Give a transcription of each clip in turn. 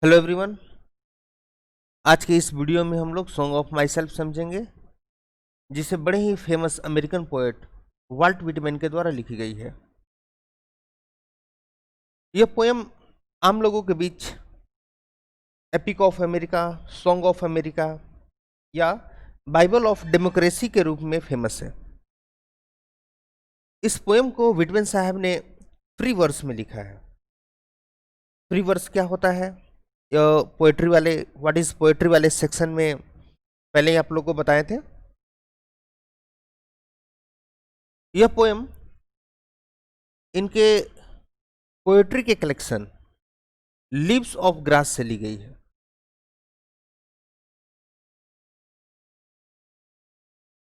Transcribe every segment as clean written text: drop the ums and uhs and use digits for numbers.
Hello everyone. आज के इस वीडियो में हम लोग सॉन्ग ऑफ माई सेल्फ समझेंगे, जिसे बड़े ही famous American poet Walt Whitman के द्वारा लिखी गई है। यह पोयम आम लोगों के बीच epic of America, song of America या बाइबल ऑफ डेमोक्रेसी के रूप में फेमस है। इस पोयम को विटमैन साहब ने फ्री वर्स में लिखा है। फ्री वर्स क्या होता है? पोएट्री वाले व्हाट इज पोएट्री वाले सेक्शन में पहले ही आप लोगों को बताए थे। यह पोयम इनके पोएट्री के कलेक्शन लीव्स ऑफ ग्रास से ली गई है।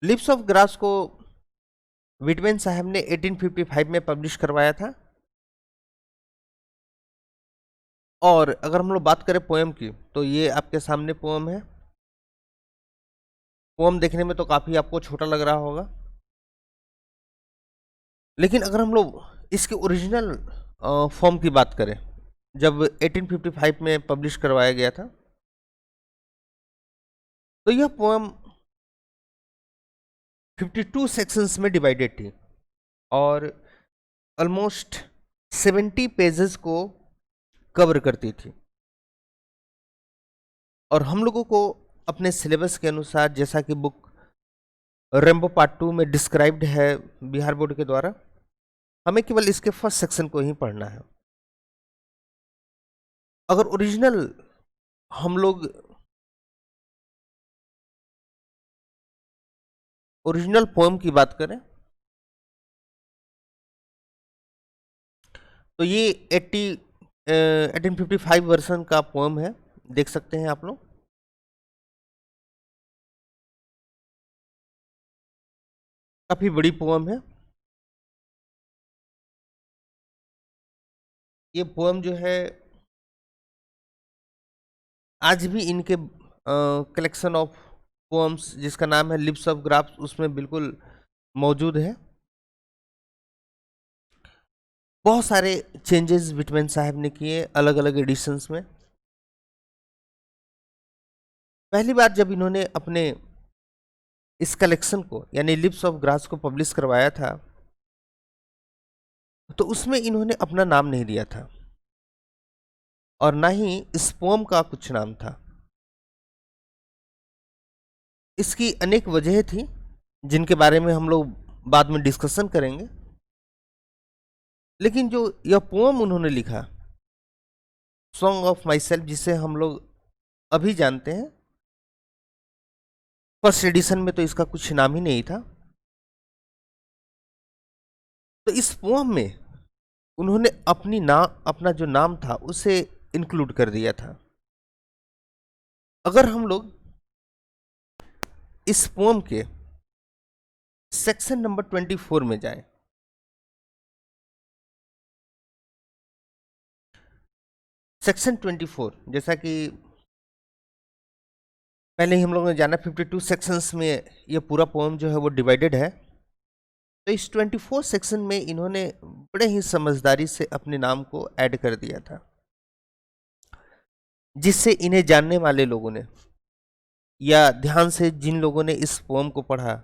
लीव्स ऑफ ग्रास को विटमैन साहब ने 1855 में पब्लिश करवाया था। और अगर हम लोग बात करें पोएम की, तो ये आपके सामने पोएम है। पोएम देखने में तो काफ़ी आपको छोटा लग रहा होगा, लेकिन अगर हम लोग इसके ओरिजिनल फॉर्म की बात करें, जब 1855 में पब्लिश करवाया गया था, तो यह पोएम 52 सेक्शंस में डिवाइडेड थी और ऑलमोस्ट 70 पेजेस को कवर करती थी। और हम लोगों को अपने सिलेबस के अनुसार, जैसा कि बुक रेम्बो पार्ट 2 में डिस्क्राइब्ड है बिहार बोर्ड के द्वारा, हमें केवल इसके फर्स्ट सेक्शन को ही पढ़ना है। अगर ओरिजिनल हम लोग ओरिजिनल पोएम की बात करें, तो ये 1855 वर्जन का पोएम है। देख सकते हैं आप लोग। काफी बड़ी पोएम है। ये पोएम जो है आज भी इनके कलेक्शन ऑफ पोएम्स, जिसका नाम है लिप्स ऑफ ग्रास, उसमें बिल्कुल मौजूद है। बहुत सारे चेंजेस विटमैन साहब ने किए अलग अलग एडिशंस में। पहली बार जब इन्होंने अपने इस कलेक्शन को यानी लिप्स ऑफ ग्रास को पब्लिश करवाया था, तो उसमें इन्होंने अपना नाम नहीं दिया था और ना ही इस पोएम का कुछ नाम था। इसकी अनेक वजह थी, जिनके बारे में हम लोग बाद में डिस्कशन करेंगे। लेकिन जो यह पोएम उन्होंने लिखा, सॉन्ग ऑफ माई सेल्फ, जिसे हम लोग अभी जानते हैं, फर्स्ट एडिशन में तो इसका कुछ नाम ही नहीं था। तो इस पोएम में उन्होंने अपना जो नाम था उसे इंक्लूड कर दिया था। अगर हम लोग इस पोएम के सेक्शन नंबर 24 में जाएं, सेक्शन 24, जैसा कि पहले ही हम लोगों ने जाना, 52 सेक्शंस में ये पूरा पोएम जो है वो डिवाइडेड है। तो इस 24 सेक्शन में इन्होंने बड़े ही समझदारी से अपने नाम को ऐड कर दिया था, जिससे इन्हें जानने वाले लोगों ने या ध्यान से जिन लोगों ने इस पोएम को पढ़ा,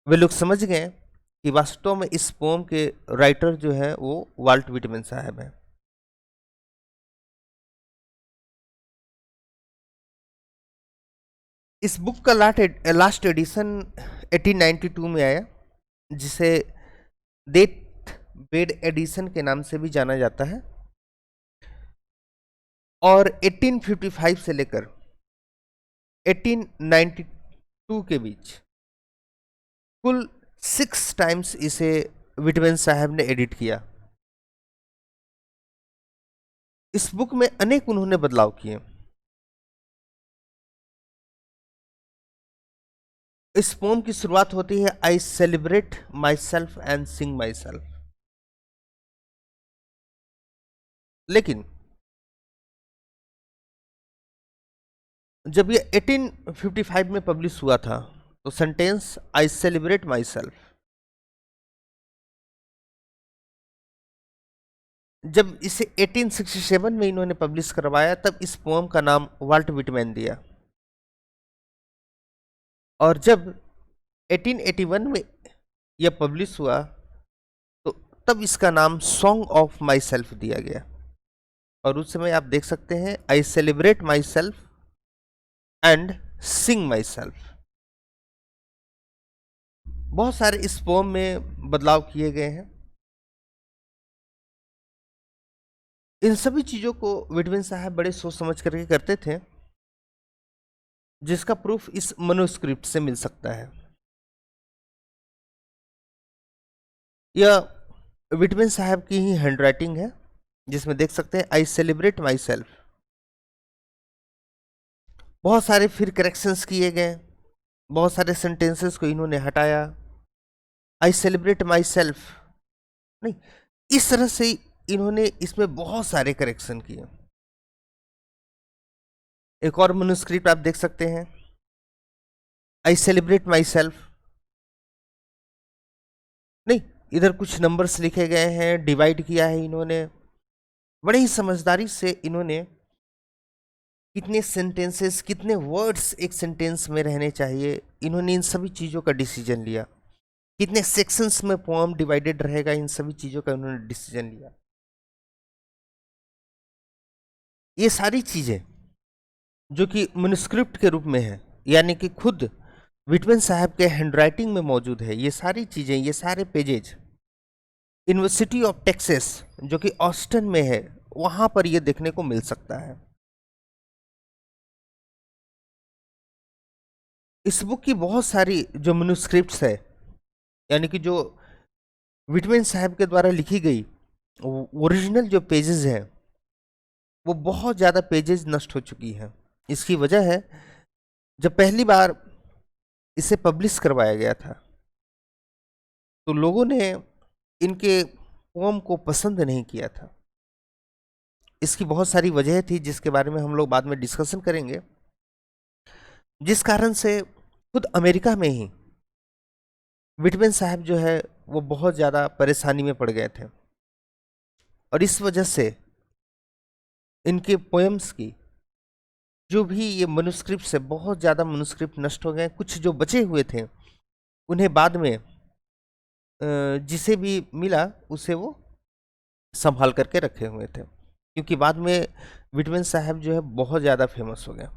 वे लोग समझ गए कि वास्तव में इस पोएम के राइटर जो है वो वाल्ट विटमैन साहब हैं। इस बुक का लास्ट एडिशन 1892 में आया, जिसे डेथ बेड एडिशन के नाम से भी जाना जाता है। और 1855 से लेकर 1892 के बीच कुल 6 टाइम्स इसे विटमैन साहब ने एडिट किया। इस बुक में अनेक उन्होंने बदलाव किए। इस पोम की शुरुआत होती है, I celebrate my self and Singh my self. लेकिन जब ये 1855 में पब्लिश हुआ था, तो sentence I celebrate my self जब इसे 1867 में इन्होंने पब्लिश करवाया तब इस पोम का नाम वाल्ट विटमैन दिया, और जब 1881 में यह पब्लिश हुआ तो तब इसका नाम सॉन्ग ऑफ माई सेल्फ दिया गया। और उस समय आप देख सकते हैं, I celebrate my self and Singh my self. बहुत सारे इस पोम में बदलाव किए गए हैं। इन सभी चीजों को विटमिन साहब बड़े सोच समझ करके करते थे, जिसका प्रूफ इस मनुस्क्रिप्ट से मिल सकता है। यह विटमिन साहब की ही हैंडराइटिंग है, जिसमें देख सकते हैं आई सेलिब्रेट माई सेल्फ। बहुत सारे फिर करेक्शंस किए गए, बहुत सारे सेंटेंसेस को इन्होंने हटाया। आई सेलिब्रेट माई सेल्फ नहीं, इस तरह से इन्होंने इसमें बहुत सारे करेक्शन किए। एक और मनुस्क्रिप्ट आप देख सकते हैं, आई सेलिब्रेट माई सेल्फ नहीं, इधर कुछ नंबर्स लिखे गए हैं, डिवाइड किया है इन्होंने। बड़े ही समझदारी से इन्होंने कितने सेंटेंसेस, कितने वर्ड्स एक सेंटेंस में रहने चाहिए, इन्होंने इन सभी चीज़ों का डिसीजन लिया। कितने सेक्शंस में पोएम डिवाइडेड रहेगा, इन सभी चीज़ों का इन्होंने डिसीजन लिया। ये सारी चीज़ें जो कि मनुस्क्रिप्ट के रूप में है, यानी कि खुद विटमैन साहब के हैंडराइटिंग में मौजूद है, ये सारी चीज़ें, ये सारे पेजेज यूनिवर्सिटी ऑफ टेक्सास जो कि ऑस्टिन में है, वहाँ पर ये देखने को मिल सकता है। इस बुक की बहुत सारी जो मनुस्क्रिप्ट्स है, यानी कि जो विटमैन साहब के द्वारा लिखी गई ओरिजिनल जो पेजेस हैं, वो बहुत ज़्यादा पेजेस नष्ट हो चुकी हैं। इसकी वजह है, जब पहली बार इसे पब्लिश करवाया गया था तो लोगों ने इनके पोम को पसंद नहीं किया था। इसकी बहुत सारी वजह थी, जिसके बारे में हम लोग बाद में डिस्कशन करेंगे, जिस कारण से खुद अमेरिका में ही विटमैन साहब जो है वो बहुत ज़्यादा परेशानी में पड़ गए थे, और इस वजह से इनके पोएम्स की जो भी ये मनुस्क्रिप्ट है, बहुत ज़्यादा मनुस्क्रिप्ट नष्ट हो गए। कुछ जो बचे हुए थे उन्हें बाद में जिसे भी मिला उसे वो संभाल करके रखे हुए थे, क्योंकि बाद में विटमैन साहब जो है बहुत ज़्यादा फेमस हो गया।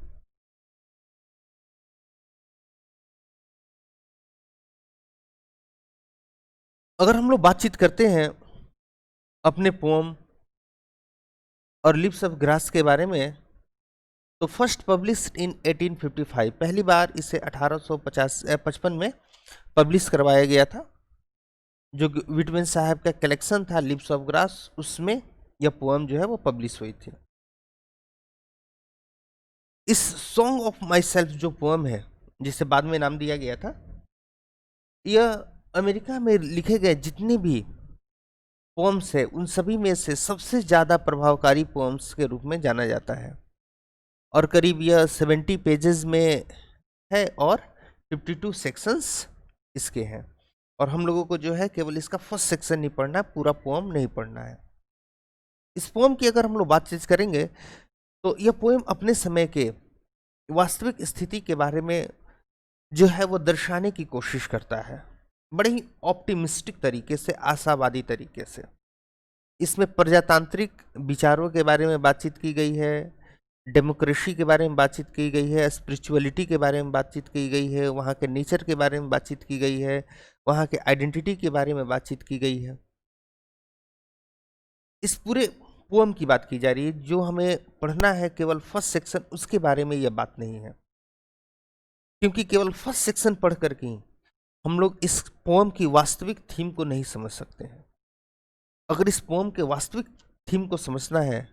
अगर हम लोग बातचीत करते हैं अपने पोम और लिप्स ऑफ ग्रास के बारे में, तो फर्स्ट पब्लिश्ड इन 1855, पहली बार इसे 1855 में पब्लिश करवाया गया था। जो विटमैन साहब का कलेक्शन था लिप्स ऑफ ग्रास, उसमें यह पोएम जो है वो पब्लिश हुई थी। इस सॉन्ग ऑफ माई सेल्फ जो पोएम है, जिसे बाद में नाम दिया गया था, यह अमेरिका में लिखे गए जितने भी पोएम्स है उन सभी में से सबसे ज़्यादा प्रभावकारी पोएम्स के रूप में जाना जाता है। और करीब यह 70 पेजेस में है और 52 सेक्शंस इसके हैं। और हम लोगों को जो है केवल इसका फर्स्ट सेक्शन नहीं पढ़ना है, पूरा पोएम नहीं पढ़ना है। इस पोएम की अगर हम लोग बातचीत करेंगे तो यह पोएम अपने समय के वास्तविक स्थिति के बारे में जो है वो दर्शाने की कोशिश करता है, बड़े ही ऑप्टिमिस्टिक तरीके से, आशावादी तरीके से। इसमें प्रजातांत्रिक विचारों के बारे में बातचीत की गई है, डेमोक्रेसी के बारे में बातचीत की गई है, स्पिरिचुअलिटी के बारे में बातचीत की गई है, वहाँ के नेचर के बारे में बातचीत की गई है, वहाँ के आइडेंटिटी के बारे में बातचीत की गई है। इस पूरे पोएम की बात की जा रही है। जो हमें पढ़ना है केवल फर्स्ट सेक्शन, उसके बारे में यह बात नहीं है, क्योंकि केवल फर्स्ट सेक्शन पढ़ करके ही हम लोग इस पोएम की वास्तविक थीम को नहीं समझ सकते हैं। अगर इस पोएम के वास्तविक थीम को समझना है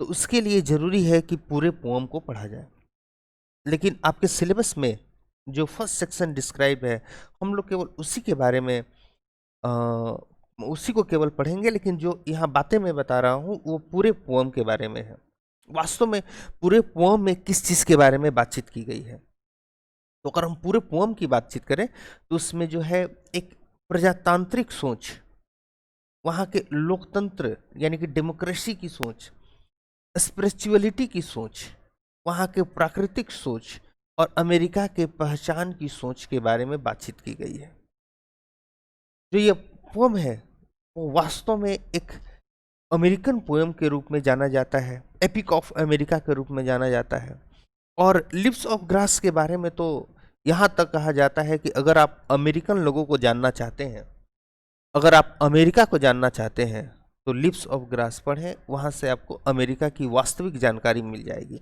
तो उसके लिए ज़रूरी है कि पूरे पोएम को पढ़ा जाए। लेकिन आपके सिलेबस में जो फर्स्ट सेक्शन डिस्क्राइब है, हम लोग केवल उसी के बारे में उसी को केवल पढ़ेंगे, लेकिन जो यहाँ बातें मैं बता रहा हूँ वो पूरे पोएम के बारे में है। वास्तव में पूरे पोएम में किस चीज़ के बारे में बातचीत की गई है, तो अगर हम पूरे पोएम की बातचीत करें तो उसमें जो है एक प्रजातांत्रिक सोच, वहाँ के लोकतंत्र यानी कि डेमोक्रेसी की सोच, स्पिरिचुअलिटी की सोच, वहाँ के प्राकृतिक सोच और अमेरिका के पहचान की सोच के बारे में बातचीत की गई है। जो ये पोम है वो वास्तव में एक अमेरिकन पोएम के रूप में जाना जाता है, एपिक ऑफ अमेरिका के रूप में जाना जाता है। और लिप्स ऑफ ग्रास के बारे में तो यहाँ तक कहा जाता है कि अगर आप अमेरिकन लोगों को जानना चाहते हैं, अगर आप अमेरिका को जानना चाहते हैं, तो लिप्स ऑफ ग्रास पढ़ें, वहाँ से आपको अमेरिका की वास्तविक जानकारी मिल जाएगी।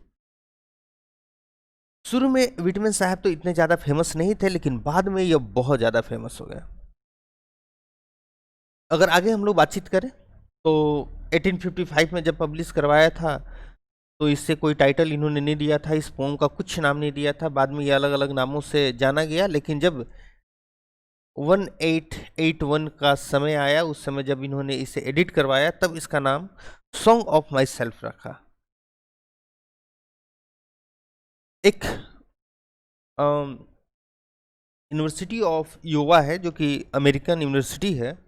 शुरू में विटमैन साहब तो इतने ज़्यादा फेमस नहीं थे, लेकिन बाद में यह बहुत ज़्यादा फेमस हो गया। अगर आगे हम लोग बातचीत करें तो 1855 में जब पब्लिश करवाया था तो इससे कोई टाइटल इन्होंने नहीं दिया था, इस पोम का कुछ नाम नहीं दिया था, बाद में ये अलग अलग नामों से जाना गया। लेकिन जब 1881 का समय आया, उस समय जब इन्होंने इसे एडिट करवाया, तब इसका नाम सॉन्ग ऑफ माई सेल्फ रखा। एक यूनिवर्सिटी ऑफ योवा है जो कि अमेरिकन यूनिवर्सिटी है,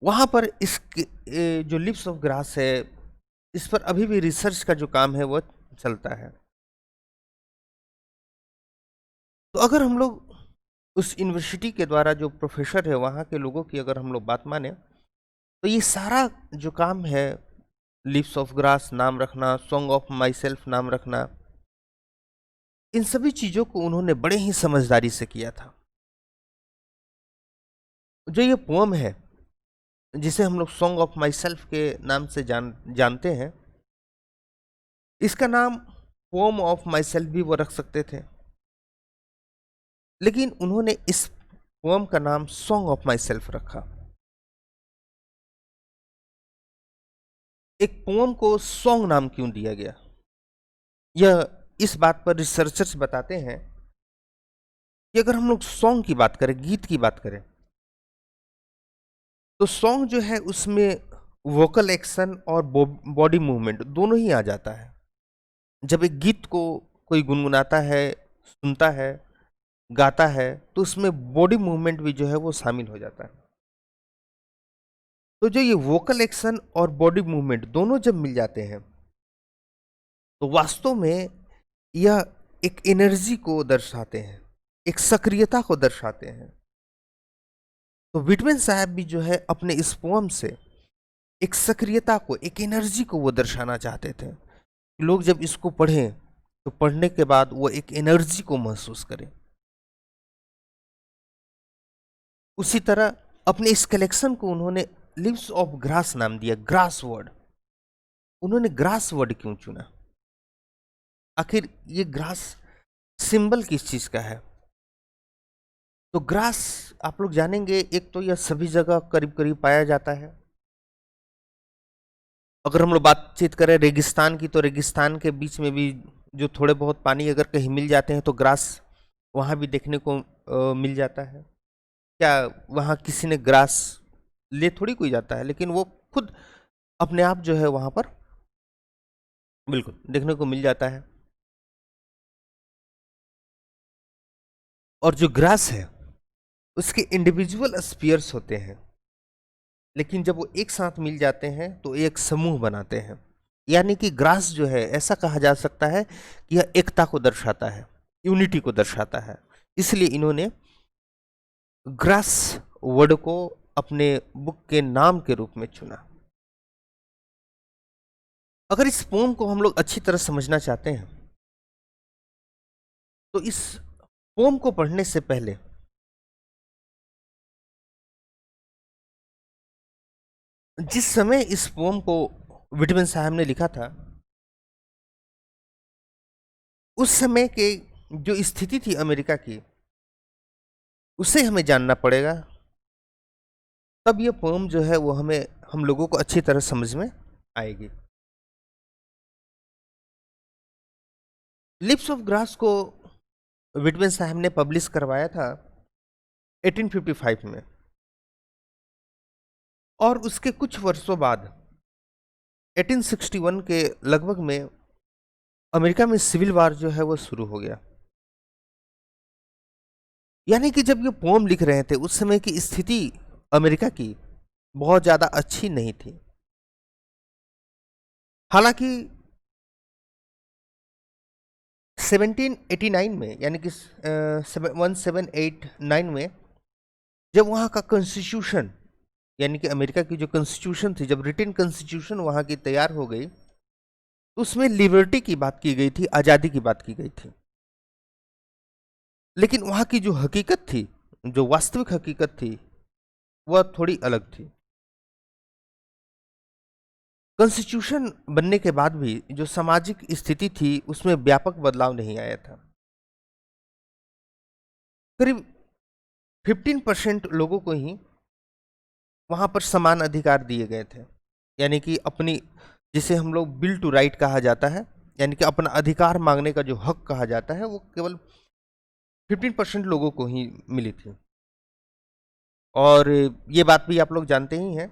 वहाँ पर इसके जो लिप्स ऑफ ग्रास है इस पर अभी भी रिसर्च का जो काम है वो चलता है। तो अगर हम लोग उस यूनिवर्सिटी के द्वारा जो प्रोफेसर है वहाँ के लोगों की अगर हम लोग बात माने, तो ये सारा जो काम है, लिप्स ऑफ ग्रास नाम रखना, सॉन्ग ऑफ माई सेल्फ नाम रखना, इन सभी चीज़ों को उन्होंने बड़े ही समझदारी से किया था। जो ये पोम है जिसे हम लोग सॉन्ग ऑफ माई सेल्फ के नाम से जानते हैं, इसका नाम पोम ऑफ माई सेल्फ भी वो रख सकते थे, लेकिन उन्होंने इस पोम का नाम सॉन्ग ऑफ माई सेल्फ रखा। एक पोम को सॉन्ग नाम क्यों दिया गया, यह इस बात पर रिसर्चर्स बताते हैं कि अगर हम लोग सॉन्ग की बात करें, गीत की बात करें, तो सॉन्ग जो है उसमें वोकल एक्शन और बॉडी मूवमेंट दोनों ही आ जाता है। जब एक गीत को कोई गुनगुनाता है, सुनता है, गाता है, तो उसमें बॉडी मूवमेंट भी जो है वो शामिल हो जाता है। तो जो ये वोकल एक्शन और बॉडी मूवमेंट दोनों जब मिल जाते हैं तो वास्तव में यह एक एनर्जी को दर्शाते हैं, एक सक्रियता को दर्शाते हैं। तो विटमैन साहब भी जो है अपने इस पोम से एक सक्रियता को, एक एनर्जी को वो दर्शाना चाहते थे। लोग जब इसको पढ़ें तो पढ़ने के बाद वो एक एनर्जी को महसूस करें। उसी तरह अपने इस कलेक्शन को उन्होंने लिव्स ऑफ ग्रास नाम दिया, ग्रास वर्ड। उन्होंने ग्रास वर्ड क्यों चुना, आखिर ये ग्रास सिंबल किस चीज का है? तो ग्रास आप लोग जानेंगे, एक तो यह सभी जगह करीब करीब पाया जाता है। अगर हम लोग बातचीत करें रेगिस्तान की, तो रेगिस्तान के बीच में भी जो थोड़े बहुत पानी अगर कहीं मिल जाते हैं तो ग्रास वहाँ भी देखने को मिल जाता है। क्या वहाँ किसी ने ग्रास ले थोड़ी कोई जाता है, लेकिन वो खुद अपने आप जो है वहाँ पर बिल्कुल देखने को मिल जाता है। और जो ग्रास है उसके इंडिविजुअल स्पीयर्स होते हैं, लेकिन जब वो एक साथ मिल जाते हैं तो एक समूह बनाते हैं। यानी कि ग्रास जो है ऐसा कहा जा सकता है कि यह एकता को दर्शाता है, यूनिटी को दर्शाता है। इसलिए इन्होंने ग्रास वर्ड को अपने बुक के नाम के रूप में चुना। अगर इस पोम को हम लोग अच्छी तरह समझना चाहते हैं तो इस पोम को पढ़ने से पहले जिस समय इस पोम को विटमैन साहब ने लिखा था, उस समय के जो स्थिति थी अमेरिका की, उसे हमें जानना पड़ेगा, तब ये पोम जो है वो हमें, हम लोगों को अच्छी तरह समझ में आएगी। लिप्स ऑफ ग्रास को विटमैन साहब ने पब्लिश करवाया था 1855 में, और उसके कुछ वर्षों बाद 1861 के लगभग में अमेरिका में सिविल वार जो है वो शुरू हो गया। यानी कि जब ये पोम लिख रहे थे उस समय की स्थिति अमेरिका की बहुत ज़्यादा अच्छी नहीं थी। हालांकि 1789 में, यानी कि 1789 में, जब वहाँ का कॉन्स्टिट्यूशन, यानी कि अमेरिका की जो कॉन्स्टिट्यूशन थी, जब रिटन कॉन्स्टिट्यूशन वहाँ की तैयार हो गई, तो उसमें लिबर्टी की बात की गई थी, आज़ादी की बात की गई थी। लेकिन वहाँ की जो हकीकत थी, जो वास्तविक हकीकत थी, वह थोड़ी अलग थी। कॉन्स्टिट्यूशन बनने के बाद भी जो सामाजिक स्थिति थी, उसमें व्यापक बदलाव नहीं आया था। करीब 15% लोगों को ही वहाँ पर समान अधिकार दिए गए थे, यानी कि अपनी, जिसे हम लोग बिल टू राइट कहा जाता है, यानी कि अपना अधिकार मांगने का जो हक कहा जाता है, वो केवल 15% लोगों को ही मिली थी। और ये बात भी आप लोग जानते ही हैं,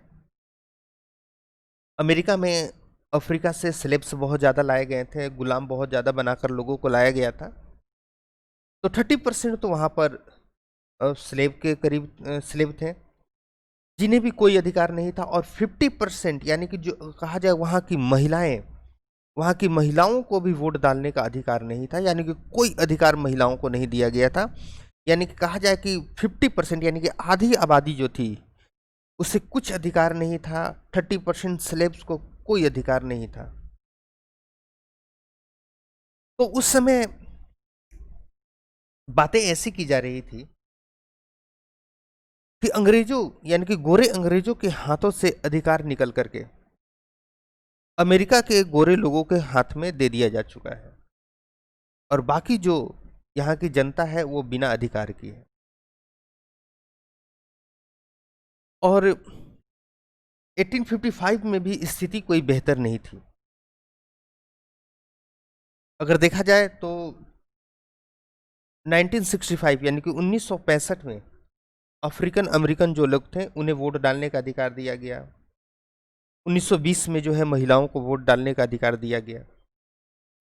अमेरिका में अफ्रीका से स्लेब्स बहुत ज़्यादा लाए गए थे, गुलाम बहुत ज़्यादा बनाकर लोगों को लाया गया था। तो 30% तो वहाँ पर स्लेब के करीब स्लेब थे, जिन्हें भी कोई अधिकार नहीं था। और 50%, यानी कि जो कहा जाए वहाँ की महिलाएं, वहाँ की महिलाओं को भी वोट डालने का अधिकार नहीं था, यानी कि कोई अधिकार महिलाओं को नहीं दिया गया था। यानी कि कहा जाए कि 50%, यानी कि आधी आबादी जो थी, उसे कुछ अधिकार नहीं था। 30% स्लेब्स को कोई अधिकार नहीं था। तो उस समय बातें ऐसी की जा रही थी कि अंग्रेजों, यानी कि गोरे अंग्रेजों के हाथों से अधिकार निकल करके अमेरिका के गोरे लोगों के हाथ में दे दिया जा चुका है, और बाकी जो यहाँ की जनता है वो बिना अधिकार की है। और 1855 में भी स्थिति कोई बेहतर नहीं थी। अगर देखा जाए तो 1965, यानी कि 1965 में अफ्रीकन अमेरिकन जो लोग थे, उन्हें वोट डालने का अधिकार दिया गया। 1920 में जो है महिलाओं को वोट डालने का अधिकार दिया गया।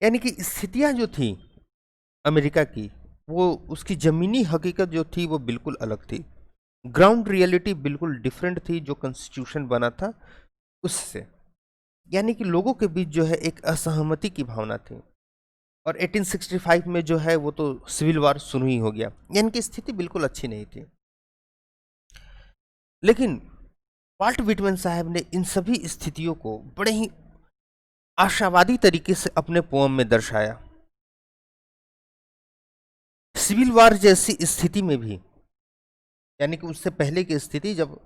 यानी कि स्थितियां जो थी अमेरिका की, वो उसकी ज़मीनी हकीकत जो थी वो बिल्कुल अलग थी। ग्राउंड रियलिटी बिल्कुल डिफरेंट थी जो कॉन्स्टिट्यूशन बना था उससे। यानी कि लोगों के बीच जो है एक असहमति की भावना थी। और 1865 में जो है वो तो सिविल वार शुरू ही हो गया, यानी कि स्थिति बिल्कुल अच्छी नहीं थी। लेकिन वाल्ट व्हिटमैन साहब ने इन सभी स्थितियों को बड़े ही आशावादी तरीके से अपने पोएम में दर्शाया। सिविल वार जैसी स्थिति में भी, यानी कि उससे पहले की स्थिति जब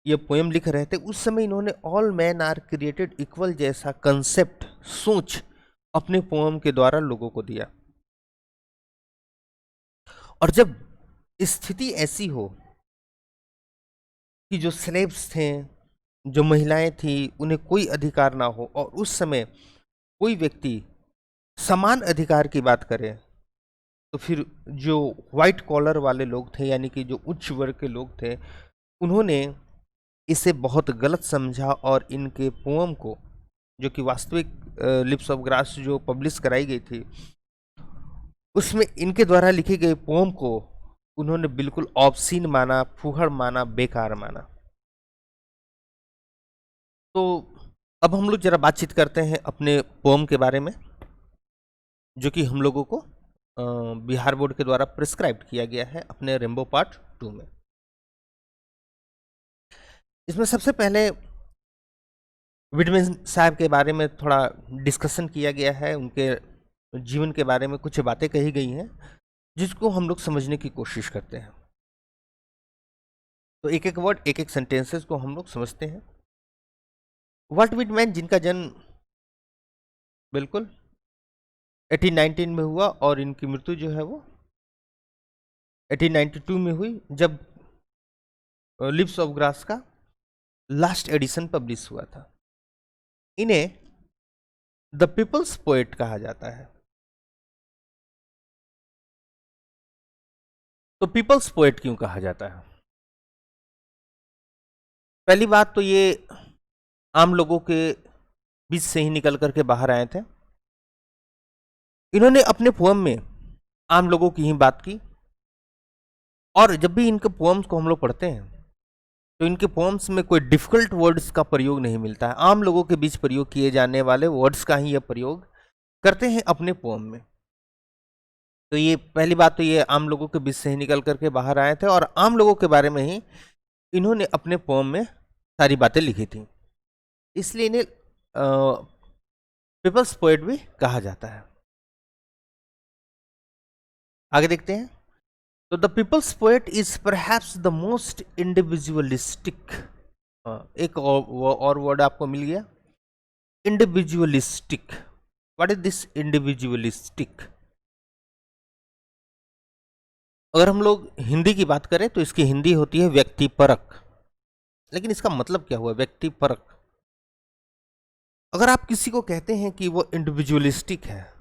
ये पोएम लिख रहे थे, उस समय इन्होंने all man are created equal जैसा कंसेप्ट, सोच अपने पोएम के द्वारा लोगों को दिया। और जब स्थिति ऐसी हो कि जो स्लेव्स थे, जो महिलाएं थी, उन्हें कोई अधिकार ना हो, और उस समय कोई व्यक्ति समान अधिकार की बात करे, तो फिर जो व्हाइट कॉलर वाले लोग थे, यानी कि जो उच्च वर्ग के लोग थे, उन्होंने इसे बहुत गलत समझा। और इनके पोएम को, जो कि वास्तविक लिप्स ऑफ ग्रास जो पब्लिश कराई गई थी, उसमें इनके द्वारा लिखे गए पोएम को उन्होंने बिल्कुल ऑब्सीन माना, फूहड़ माना, बेकार माना। तो अब हम लोग जरा बातचीत करते हैं अपने पोएम के बारे में, जो कि हम लोगों को बिहार बोर्ड के द्वारा प्रिस्क्राइब किया गया है अपने रेम्बो पार्ट 2 में। इसमें सबसे पहले व्हिटमैन साहब के बारे में थोड़ा डिस्कशन किया गया है, उनके जीवन के बारे में कुछ बातें कही गई हैं जिसको हम लोग समझने की कोशिश करते हैं। तो एक एक वर्ड, एक एक सेंटेंसेस को हम लोग समझते हैं। वाल्ट व्हिटमैन, जिनका जन्म बिल्कुल 1819 में हुआ, और इनकी मृत्यु जो है वो 1892 में हुई, जब लिप्स ऑफ ग्रास का लास्ट एडिशन पब्लिश हुआ था। इन्हें द पीपल्स पोएट कहा जाता है। तो पीपल्स पोएट क्यों कहा जाता है? पहली बात तो ये आम लोगों के बीच से ही निकल करके बाहर आए थे। इन्होंने अपने पोएम में आम लोगों की ही बात की, और जब भी इनके पोएम्स को हम लोग पढ़ते हैं तो इनके पोम्स में कोई डिफिकल्ट वर्ड्स का प्रयोग नहीं मिलता है, आम लोगों के बीच प्रयोग किए जाने वाले वर्ड्स का ही यह प्रयोग करते हैं अपने पोम में। तो ये पहली बात, तो ये आम लोगों के बीच से ही निकल करके बाहर आए थे और आम लोगों के बारे में ही इन्होंने अपने पोम में सारी बातें लिखी थी, इसलिए इन्हें पीपल्स पोएट भी कहा जाता है। आगे देखते हैं। तो the people's poet is perhaps the most individualistic, एक और वर्ड आपको मिल गया, individualistic. What is this individualistic? अगर हम लोग हिंदी की बात करें तो इसकी हिंदी होती है व्यक्तिपरक, लेकिन इसका मतलब क्या हुआ व्यक्तिपरक? अगर आप किसी को कहते हैं कि वो इंडिविजुअलिस्टिक है,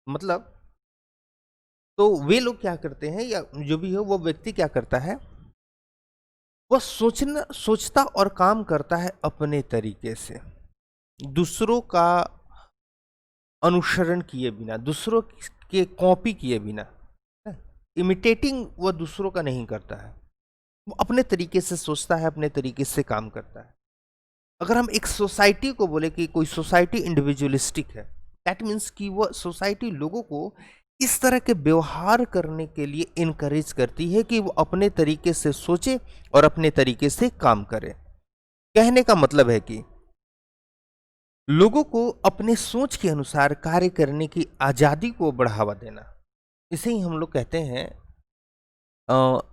मतलब तो वे लोग क्या करते हैं, या जो भी हो वो व्यक्ति क्या करता है, वह सोचता और काम करता है अपने तरीके से, दूसरों का अनुसरण किए बिना, दूसरों के कॉपी किए बिना, इमिटेटिंग वह दूसरों का नहीं करता है, वो अपने तरीके से सोचता है, अपने तरीके से काम करता है। अगर हम एक सोसाइटी को बोले कि कोई सोसाइटी इंडिविजुअलिस्टिक है, दैट मीन्स कि वह सोसाइटी लोगों को इस तरह के व्यवहार करने के लिए इनकरेज करती है कि वो अपने तरीके से सोचे और अपने तरीके से काम करे। कहने का मतलब है कि लोगों को अपने सोच के अनुसार कार्य करने की आजादी को बढ़ावा देना, इसे ही हम लोग कहते हैं,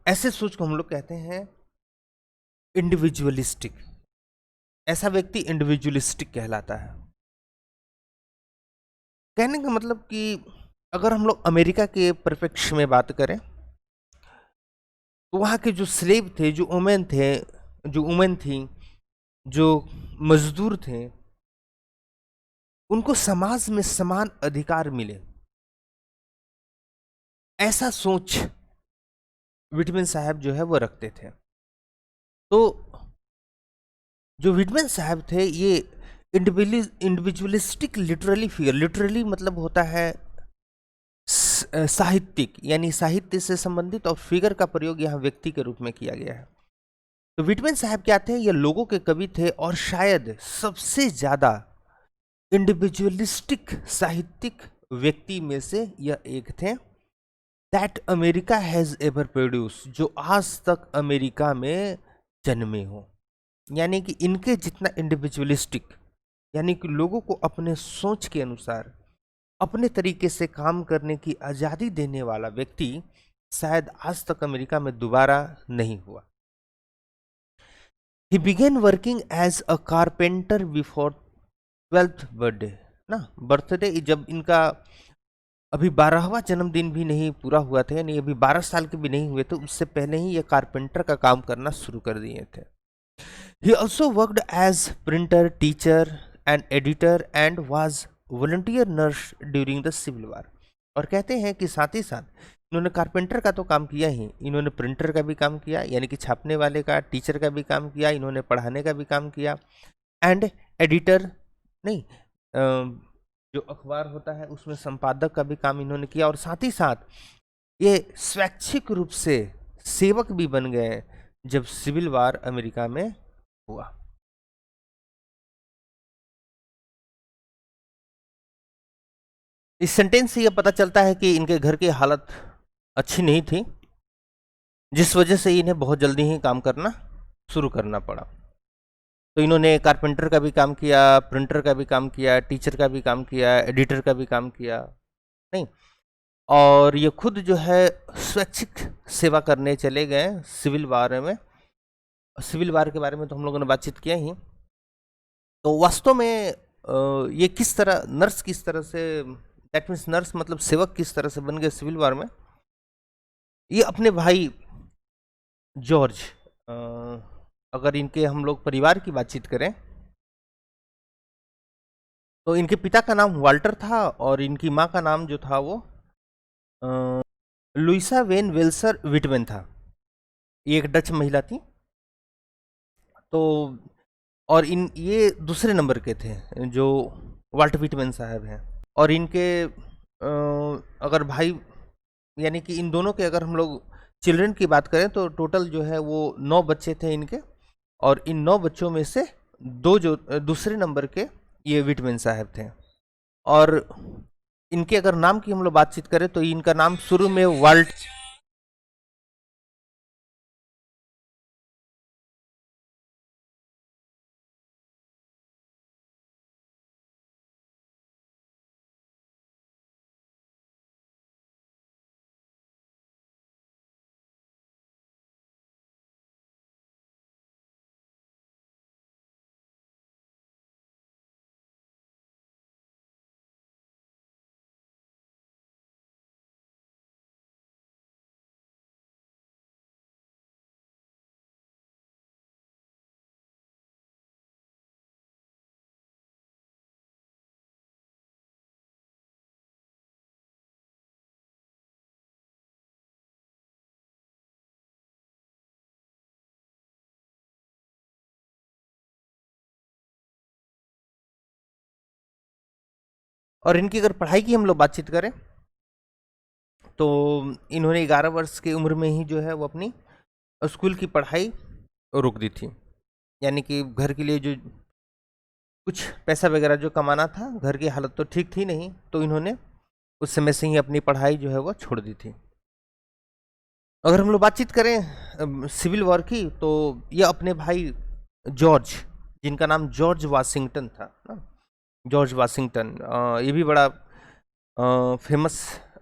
ऐसे सोच को हम लोग कहते हैं इंडिविजुअलिस्टिक। ऐसा व्यक्ति इंडिविजुअलिस्टिक कहलाता है। कहने का मतलब कि अगर हम लोग अमेरिका के परिप्रेक्ष्य में बात करें तो वहाँ के जो स्लेव थे, जो वुमेन थी, जो मजदूर थे, उनको समाज में समान अधिकार मिले, ऐसा सोच विटमेन साहब जो है वो रखते थे। तो जो विटमेन साहब थे ये इंडिविजुअलिस्टिक लिटरली फिगर, लिटरली मतलब होता है साहित्यिक, यानी साहित्य से संबंधित, और फिगर का प्रयोग यहाँ व्यक्ति के रूप में किया गया है। तो विटमेन साहब क्या थे, ये लोगों के कवि थे और शायद सबसे ज्यादा इंडिविजुअलिस्टिक साहित्यिक व्यक्ति में से यह एक थे that America has ever produce, जो आज तक अमेरिका में जन्मे हो। यानी कि इनके जितना इंडिविजुअलिस्टिक, यानी कि लोगों को अपने सोच के अनुसार अपने तरीके से काम करने की आज़ादी देने वाला व्यक्ति शायद आज तक अमेरिका में दोबारा नहीं हुआ। He began working as a carpenter before 12th birthday ना, बर्थडे जब इनका अभी 12वां जन्मदिन भी नहीं पूरा हुआ था, यानी अभी 12 साल के भी नहीं हुए थे, उससे पहले ही ये कारपेंटर का काम करना शुरू कर दिए थे। He also worked as printer, teacher and editor and was volunteer nurse during the Civil War। और कहते हैं कि साथ ही साथ इन्होंने कारपेंटर का तो काम किया ही, इन्होंने प्रिंटर का भी काम किया, यानी कि छापने वाले का, टीचर का भी काम किया, इन्होंने पढ़ाने का भी काम किया, एंड एडिटर नहीं, जो अखबार होता है उसमें संपादक का भी काम इन्होंने किया, और साथ ही साथ ये स्वैच्छिक रूप से सेवक भी बन गए जब सिविल वार अमेरिका में हुआ। इस सेंटेंस से यह पता चलता है कि इनके घर की हालत अच्छी नहीं थी, जिस वजह से इन्हें बहुत जल्दी ही काम करना शुरू करना पड़ा। तो इन्होंने कारपेंटर का भी काम किया, प्रिंटर का भी काम किया, टीचर का भी काम किया, एडिटर का भी काम किया, नहीं, और ये खुद जो है स्वैच्छिक सेवा करने चले गए सिविल वार में। सिविल वार के बारे में तो हम लोगों ने बातचीत किया ही। तो वास्तव में ये किस तरह नर्स, किस तरह से, दैट मीन्स नर्स मतलब सेवक किस तरह से बन गए सिविल वार में, ये अपने भाई जॉर्ज, अगर इनके हम लोग परिवार की बातचीत करें तो इनके पिता का नाम वाल्टर था और इनकी माँ का नाम जो था वो लुइसा वेन वेल्सर विटमेन था। ये एक डच महिला थी। तो और ये दूसरे नंबर के थे जो वाल्टर विटमेन साहब हैं, और इनके अगर भाई, यानी कि इन दोनों के अगर हम लोग चिल्ड्रन की बात करें तो टोटल जो है वो 9 बच्चे थे इनके, और इन 9 बच्चों में से 2 जो दूसरे नंबर के ये विटमेन साहब थे। और इनके अगर नाम की हम लोग बातचीत करें तो इनका नाम शुरू में वाल्ट और इनकी अगर पढ़ाई की हम लोग बातचीत करें तो इन्होंने 11 वर्ष की उम्र में ही जो है वो अपनी स्कूल की पढ़ाई रोक दी थी। यानी कि घर के लिए जो कुछ पैसा वगैरह जो कमाना था, घर की हालत तो ठीक थी नहीं, तो इन्होंने उस समय से ही अपनी पढ़ाई जो है वो छोड़ दी थी। अगर हम लोग बातचीत करें सिविल वॉर की तो ये अपने भाई जॉर्ज, जिनका नाम जॉर्ज वाशिंगटन था ना, जॉर्ज वाशिंगटन, ये भी बड़ा फेमस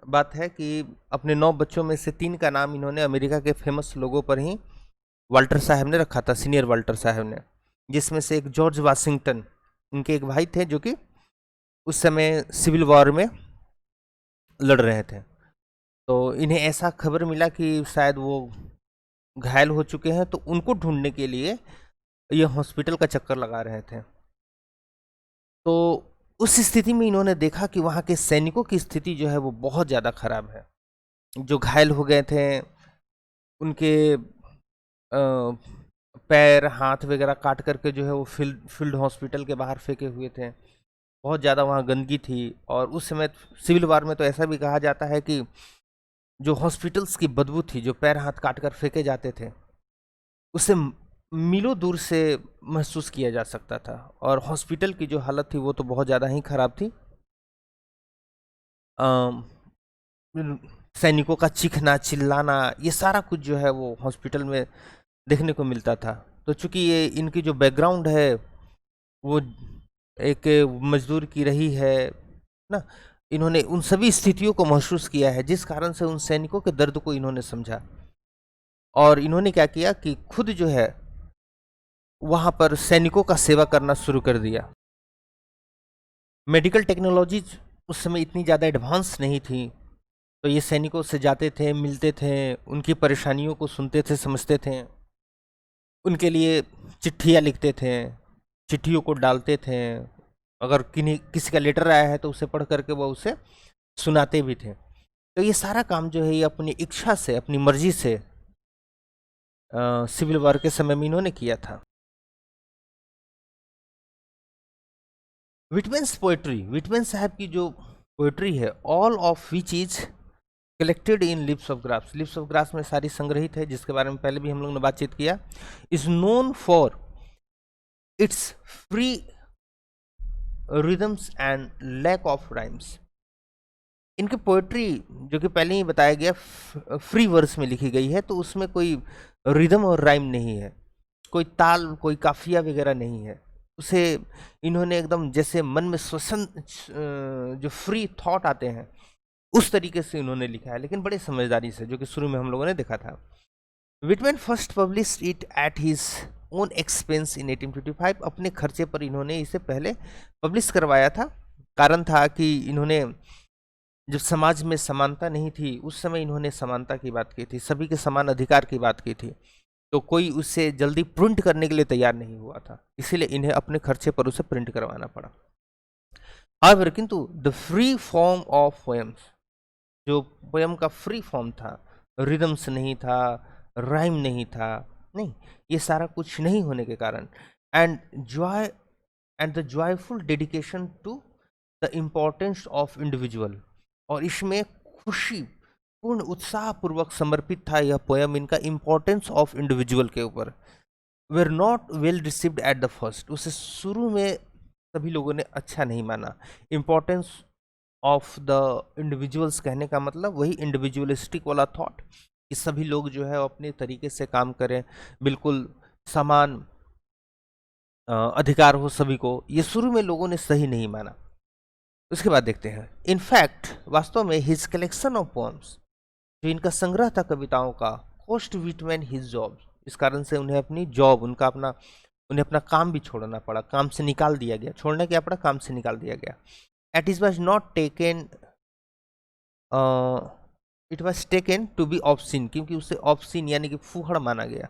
बात है कि अपने 9 बच्चों में से 3 का नाम इन्होंने अमेरिका के फेमस लोगों पर ही वाल्टर साहब ने रखा था, सीनियर वाल्टर साहब ने, जिसमें से एक जॉर्ज वाशिंगटन, इनके एक भाई थे जो कि उस समय सिविल वॉर में लड़ रहे थे। तो इन्हें ऐसा खबर मिला कि शायद वो घायल हो चुके हैं, तो उनको ढूंढने के लिए ये हॉस्पिटल का चक्कर लगा रहे थे। तो उस स्थिति में इन्होंने देखा कि वहाँ के सैनिकों की स्थिति जो है वो बहुत ज़्यादा खराब है। जो घायल हो गए थे उनके पैर हाथ वगैरह काट करके जो है वो फील्ड हॉस्पिटल के बाहर फेंके हुए थे। बहुत ज़्यादा वहाँ गंदगी थी। और उस समय सिविल वार में तो ऐसा भी कहा जाता है कि जो हॉस्पिटल्स की बदबू थी, जो पैर हाथ काट कर फेंके जाते थे, उसे मीलों दूर से महसूस किया जा सकता था। और हॉस्पिटल की जो हालत थी वो तो बहुत ज़्यादा ही खराब थी। सैनिकों का चीखना चिल्लाना ये सारा कुछ जो है वो हॉस्पिटल में देखने को मिलता था। तो चूंकि ये इनकी जो बैकग्राउंड है वो एक मजदूर की रही है ना, इन्होंने उन सभी स्थितियों को महसूस किया है, जिस कारण से उन सैनिकों के दर्द को इन्होंने समझा। और इन्होंने क्या किया कि खुद जो है वहाँ पर सैनिकों का सेवा करना शुरू कर दिया। मेडिकल टेक्नोलॉजीज उस समय इतनी ज़्यादा एडवांस नहीं थी, तो ये सैनिकों से जाते थे, मिलते थे, उनकी परेशानियों को सुनते थे, समझते थे, उनके लिए चिट्ठियाँ लिखते थे, चिट्ठियों को डालते थे। अगर किसी का लेटर आया है तो उसे पढ़ करके वो उसे सुनाते भी थे। तो ये सारा काम जो है ये अपनी इच्छा से, अपनी मर्जी से सिविल वॉर के समय में इन्होंने किया था। विटमेंस पोएट्री, विटमेन साहब की जो पोएट्री है, all of which is collected in lips of graphs, lips of graphs में सारी संग्रहित है, जिसके बारे में पहले भी हम लोग ने बातचीत किया। Is known for its free rhythms and lack of rhymes. इनकी पोएट्री जो कि पहले ही बताया गया फ्री वर्स में लिखी गई है, तो उसमें कोई रिदम और राइम नहीं है, कोई ताल, कोई काफिया वगैरह नहीं है। उसे इन्होंने एकदम जैसे मन में श्वसन जो फ्री थॉट आते हैं उस तरीके से इन्होंने लिखा है, लेकिन बड़े समझदारी से, जो कि शुरू में हम लोगों ने देखा था। Whitman first publish it at his own expense इन 1855, अपने खर्चे पर इन्होंने इसे पहले पब्लिश करवाया था। कारण था कि इन्होंने जब समाज में समानता नहीं थी उस समय इन्होंने समानता की बात की थी, सभी के समान अधिकार की बात की थी, तो कोई उसे जल्दी प्रिंट करने के लिए तैयार नहीं हुआ था, इसीलिए इन्हें अपने खर्चे पर उसे प्रिंट करवाना पड़ा। हाउएवर, किंतु the free form of poems, जो पोएम का फ्री फॉर्म था, रिदम्स नहीं था, राइम नहीं था, नहीं, ये सारा कुछ नहीं होने के कारण, and joy and the joyful dedication to the importance of individual, और इसमें खुशी पूर्ण उत्साह पूर्वक समर्पित था यह पोएम इनका इम्पोर्टेंस ऑफ इंडिविजुअल के ऊपर, were not well received at the first, उसे शुरू में सभी लोगों ने अच्छा नहीं माना। इम्पोर्टेंस ऑफ द इंडिविजुअल्स कहने का मतलब वही इंडिविजुअलिस्टिक वाला थॉट कि सभी लोग जो है अपने तरीके से काम करें, बिल्कुल समान अधिकार हो सभी को, ये शुरू में लोगों ने सही नहीं माना। उसके बाद देखते हैं, इनफैक्ट वास्तव में हिज कलेक्शन ऑफ पोम्स, जो इनका संग्रह था कविताओं का, कोस्ट विटमैन हिज जॉब, इस कारण से उन्हें अपनी जॉब, उन्हें अपना काम भी छोड़ना पड़ा, काम से निकाल दिया गया, छोड़ना क्या पड़ा, काम से निकाल दिया गया। It is was not taken, it was taken to be obscene, क्योंकि उसे ऑब्सिन यानी कि फूहड़ माना गया।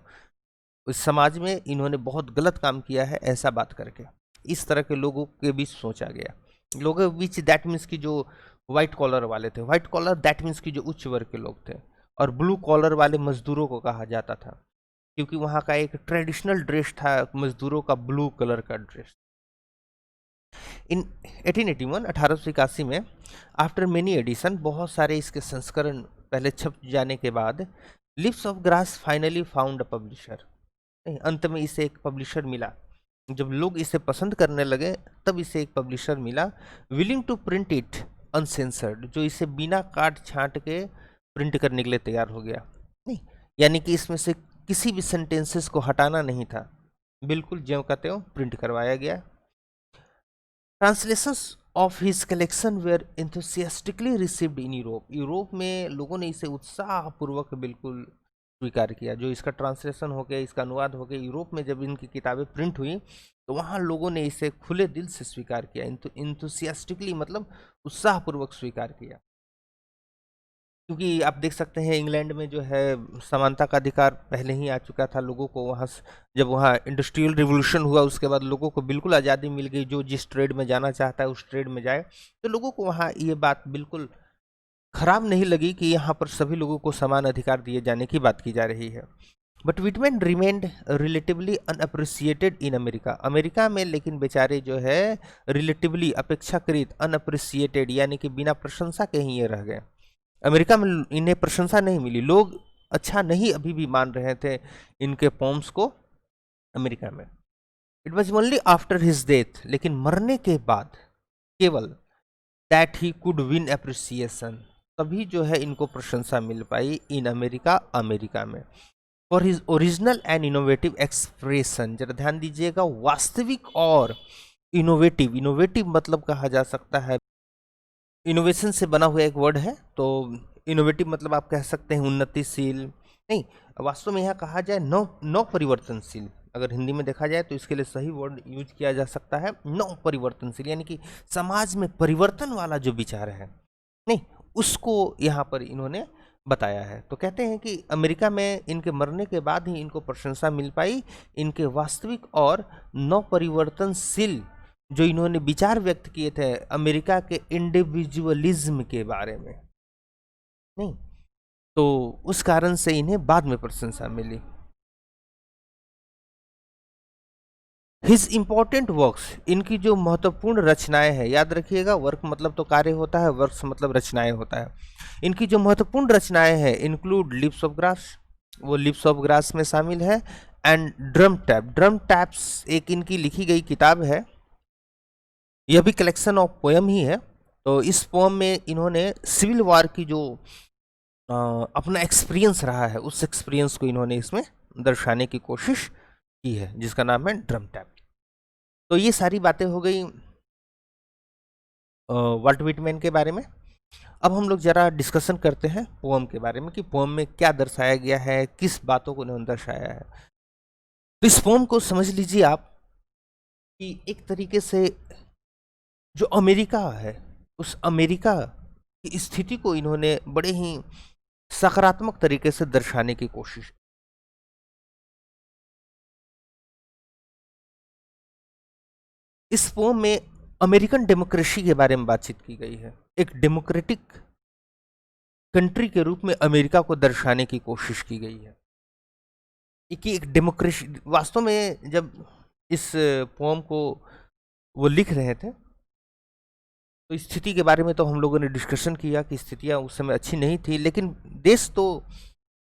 उस समाज में इन्होंने बहुत गलत काम किया है ऐसा बात करके, इस तरह के लोगों के बीच सोचा गया। लोगों के बीच दैट मीन्स की जो व्हाइट कॉलर वाले थे, व्हाइट कॉलर दैट मीन्स की जो उच्च वर्ग के लोग थे, और ब्लू कॉलर वाले मजदूरों को कहा जाता था, क्योंकि वहाँ का एक ट्रेडिशनल ड्रेस था मजदूरों का, ब्लू कलर का ड्रेस। इन 1881 1881 में आफ्टर मेनी एडिशन, बहुत सारे इसके संस्करण पहले छप जाने के बाद, lips of grass finally found a publisher, अंत में इसे एक पब्लिशर मिला। जब लोग इसे पसंद करने लगे तब इसे एक पब्लिशर मिला, willing to print it uncensored, जो इसे बिना काट छांट के प्रिंट करने के लिए तैयार हो गया। नहीं, यानी कि इसमें से किसी भी सेंटेंसेस को हटाना नहीं था, बिल्कुल ज्यों का त्यों प्रिंट करवाया गया। Translations of his collection were enthusiastically received in Europe, Europe में लोगों ने इसे उत्साहपूर्वक बिल्कुल स्वीकार किया। जो इसका ट्रांसलेशन हो गया, इसका अनुवाद हो गया, यूरोप में जब इनकी किताबें प्रिंट हुई तो वहाँ लोगों ने इसे खुले दिल से स्वीकार किया, इंथुसियास्टिकली मतलब उत्साहपूर्वक स्वीकार किया। क्योंकि आप देख सकते हैं इंग्लैंड में जो है समानता का अधिकार पहले ही आ चुका था लोगों को, वहाँ जब वहाँ इंडस्ट्रियल रिवोल्यूशन हुआ उसके बाद लोगों को बिल्कुल आज़ादी मिल गई, जो जिस ट्रेड में जाना चाहता है उस ट्रेड में जाए। तो लोगों को वहाँ ये बात बिल्कुल खराब नहीं लगी कि यहाँ पर सभी लोगों को समान अधिकार दिए जाने की बात की जा रही है। But Whitman remained relatively unappreciated in America, America में लेकिन बेचारे जो है रिलेटिवली अपेक्षाकृत अनअप्रिसिएटेड यानी कि बिना प्रशंसा के ही ये रह गए। अमेरिका में इन्हें प्रशंसा नहीं मिली, लोग अच्छा नहीं अभी भी मान रहे थे इनके पोम्स को अमेरिका में। It was only after his death, लेकिन मरने के बाद केवल that he could win appreciation, तभी जो है इनको प्रशंसा मिल पाई इन अमेरिका, अमेरिका में, for his original and innovative expression. जरा ध्यान दीजिएगा, वास्तविक और इनोवेटिव, इनोवेटिव मतलब कहा जा सकता है इनोवेशन से बना हुआ एक वर्ड है, तो इनोवेटिव मतलब आप कह सकते हैं उन्नतिशील, नहीं वास्तव में यहाँ कहा जाए नव परिवर्तनशील, अगर हिंदी में देखा जाए तो इसके लिए सही वर्ड यूज किया जा सकता है नव परिवर्तनशील, यानी कि समाज में परिवर्तन वाला जो विचार है, नहीं उसको यहाँ पर इन्होंने बताया है। तो कहते हैं कि अमेरिका में इनके मरने के बाद ही इनको प्रशंसा मिल पाई इनके वास्तविक और नव परिवर्तनशील जो इन्होंने विचार व्यक्त किए थे अमेरिका के इंडिविजुअलिज्म के बारे में, नहीं तो उस कारण से इन्हें बाद में प्रशंसा मिली। हिज इंपॉर्टेंट वर्क्स, इनकी जो महत्वपूर्ण रचनाएं हैं, याद रखिएगा वर्क मतलब तो कार्य होता है, वर्क्स मतलब रचनाएं होता है। इनकी जो महत्वपूर्ण रचनाएं हैं इंक्लूड लिप्स ऑफ ग्रास, वो लिप्स ऑफ ग्रास में शामिल है, and drum tap, drum taps एक इनकी लिखी गई किताब है, यह भी कलेक्शन ऑफ पोएम ही है। तो इस पोएम में इन्होंने सिविल वॉर की जो अपना एक्सपीरियंस रहा है उस एक्सपीरियंस को इन्होंने इसमें दर्शाने की कोशिश की है, जिसका नाम है ड्रम टैप। तो ये सारी बातें हो गई वाल्ट व्हिटमैन के बारे में। अब हम लोग जरा डिस्कशन करते हैं पोएम के बारे में कि पोएम में क्या दर्शाया गया है, किस बातों को उन्होंने दर्शाया है। तो इस पोएम को समझ लीजिए आप कि एक तरीके से जो अमेरिका है उस अमेरिका की स्थिति को इन्होंने बड़े ही सकारात्मक तरीके से दर्शाने की कोशिश। इस पोम में अमेरिकन डेमोक्रेसी के बारे में बातचीत की गई है, एक डेमोक्रेटिक कंट्री के रूप में अमेरिका को दर्शाने की कोशिश की गई है कि एक डेमोक्रेसी। वास्तव में जब इस पोम को वो लिख रहे थे तो स्थिति के बारे में तो हम लोगों ने डिस्कशन किया कि स्थितियां उस समय अच्छी नहीं थी, लेकिन देश तो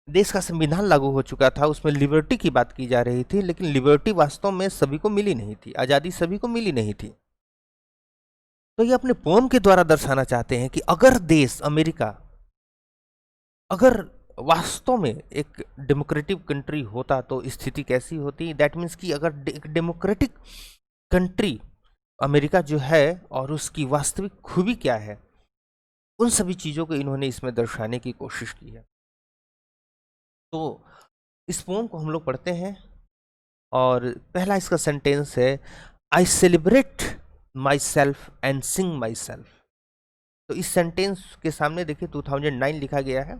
देश का संविधान लागू हो चुका था, उसमें लिबर्टी की बात की जा रही थी, लेकिन लिबर्टी वास्तव में सभी को मिली नहीं थी, आज़ादी सभी को मिली नहीं थी। तो ये अपने पोम के द्वारा दर्शाना चाहते हैं कि अगर देश अमेरिका अगर वास्तव में एक डेमोक्रेटिक कंट्री होता तो स्थिति कैसी होती। दैट मीन्स कि अगर एक डेमोक्रेटिक कंट्री अमेरिका जो है और उसकी वास्तविक खूबी क्या है, उन सभी चीज़ों को इन्होंने इसमें दर्शाने की कोशिश की है। तो इस पोम को हम लोग पढ़ते हैं और पहला इसका सेंटेंस है, I celebrate my self and Singh my self. तो इस सेंटेंस के सामने देखिए 2009 लिखा गया है।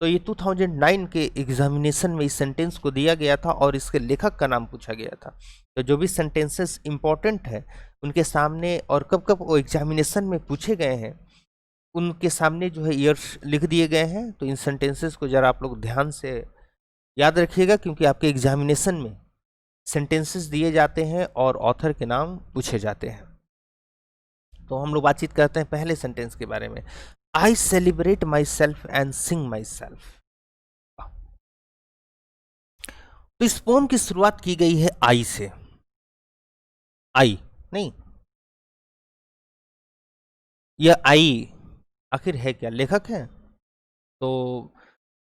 तो ये 2009 के एग्जामिनेशन में इस सेंटेंस को दिया गया था और इसके लेखक का नाम पूछा गया था। तो जो भी सेंटेंसेस इंपॉर्टेंट है उनके सामने और कब कब वो एग्जामिनेशन में पूछे गए हैं उनके सामने जो है ईयर्स लिख दिए गए हैं। तो इन सेंटेंसेस को ज़रा आप लोग ध्यान से याद रखिएगा, क्योंकि आपके एग्जामिनेशन में सेंटेंसेस दिए जाते हैं और ऑथर के नाम पूछे जाते हैं। तो हम लोग बातचीत करते हैं पहले सेंटेंस के बारे में, I celebrate my self and Singh my self. तो इस पोम की शुरुआत की गई है आई से। आई नहीं, यह आई आखिर है क्या, लेखक है। तो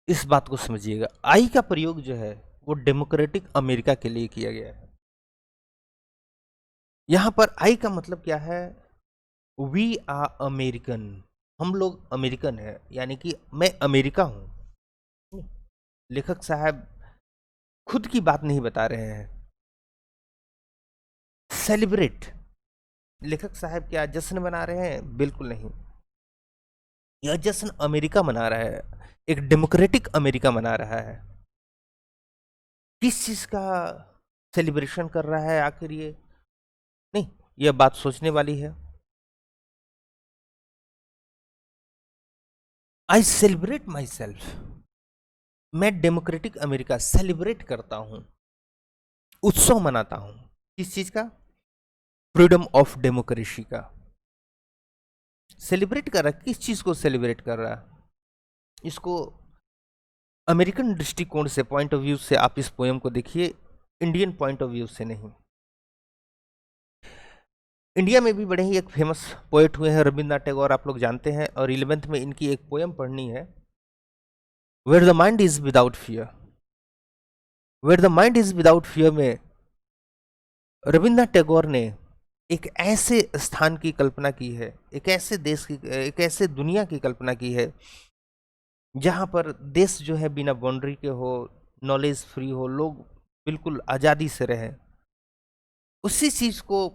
इस बात को समझिएगा, आई का प्रयोग जो है वो डेमोक्रेटिक अमेरिका के लिए किया गया है। यहां पर आई का मतलब क्या है, वी आर अमेरिकन, हम लोग अमेरिकन है, यानी कि मैं अमेरिका हूं। लेखक साहब खुद की बात नहीं बता रहे हैं। सेलिब्रेट, लेखक साहब क्या जश्न मना रहे हैं, बिल्कुल नहीं। यह जश्न अमेरिका मना रहा है, एक डेमोक्रेटिक अमेरिका मना रहा है। किस चीज का सेलिब्रेशन कर रहा है आखिर ये, नहीं, यह बात सोचने वाली है। आई सेलिब्रेट माई सेल्फ, मैं डेमोक्रेटिक अमेरिका सेलिब्रेट करता हूं, उत्सव मनाता हूं। किस चीज का, फ्रीडम ऑफ डेमोक्रेसी का। सेलिब्रेट कर रहा है, किस चीज को सेलिब्रेट कर रहा है, इसको अमेरिकन दृष्टिकोण से, पॉइंट ऑफ व्यू से आप इस पोएम को देखिए, इंडियन पॉइंट ऑफ व्यू से नहीं। इंडिया में भी बड़े ही एक फेमस पोएट हुए हैं रविंद्रनाथ टैगोर, आप लोग जानते हैं, और 11th में इनकी एक पोएम पढ़नी है, where the mind is without fear. Where the mind is without fear में रविंद्रनाथ टैगोर ने एक ऐसे स्थान की कल्पना की है, एक ऐसे देश की, एक ऐसे दुनिया की कल्पना की है जहां पर देश जो है बिना बाउंड्री के हो, नॉलेज फ्री हो, लोग बिल्कुल आज़ादी से रहें। उसी चीज़ को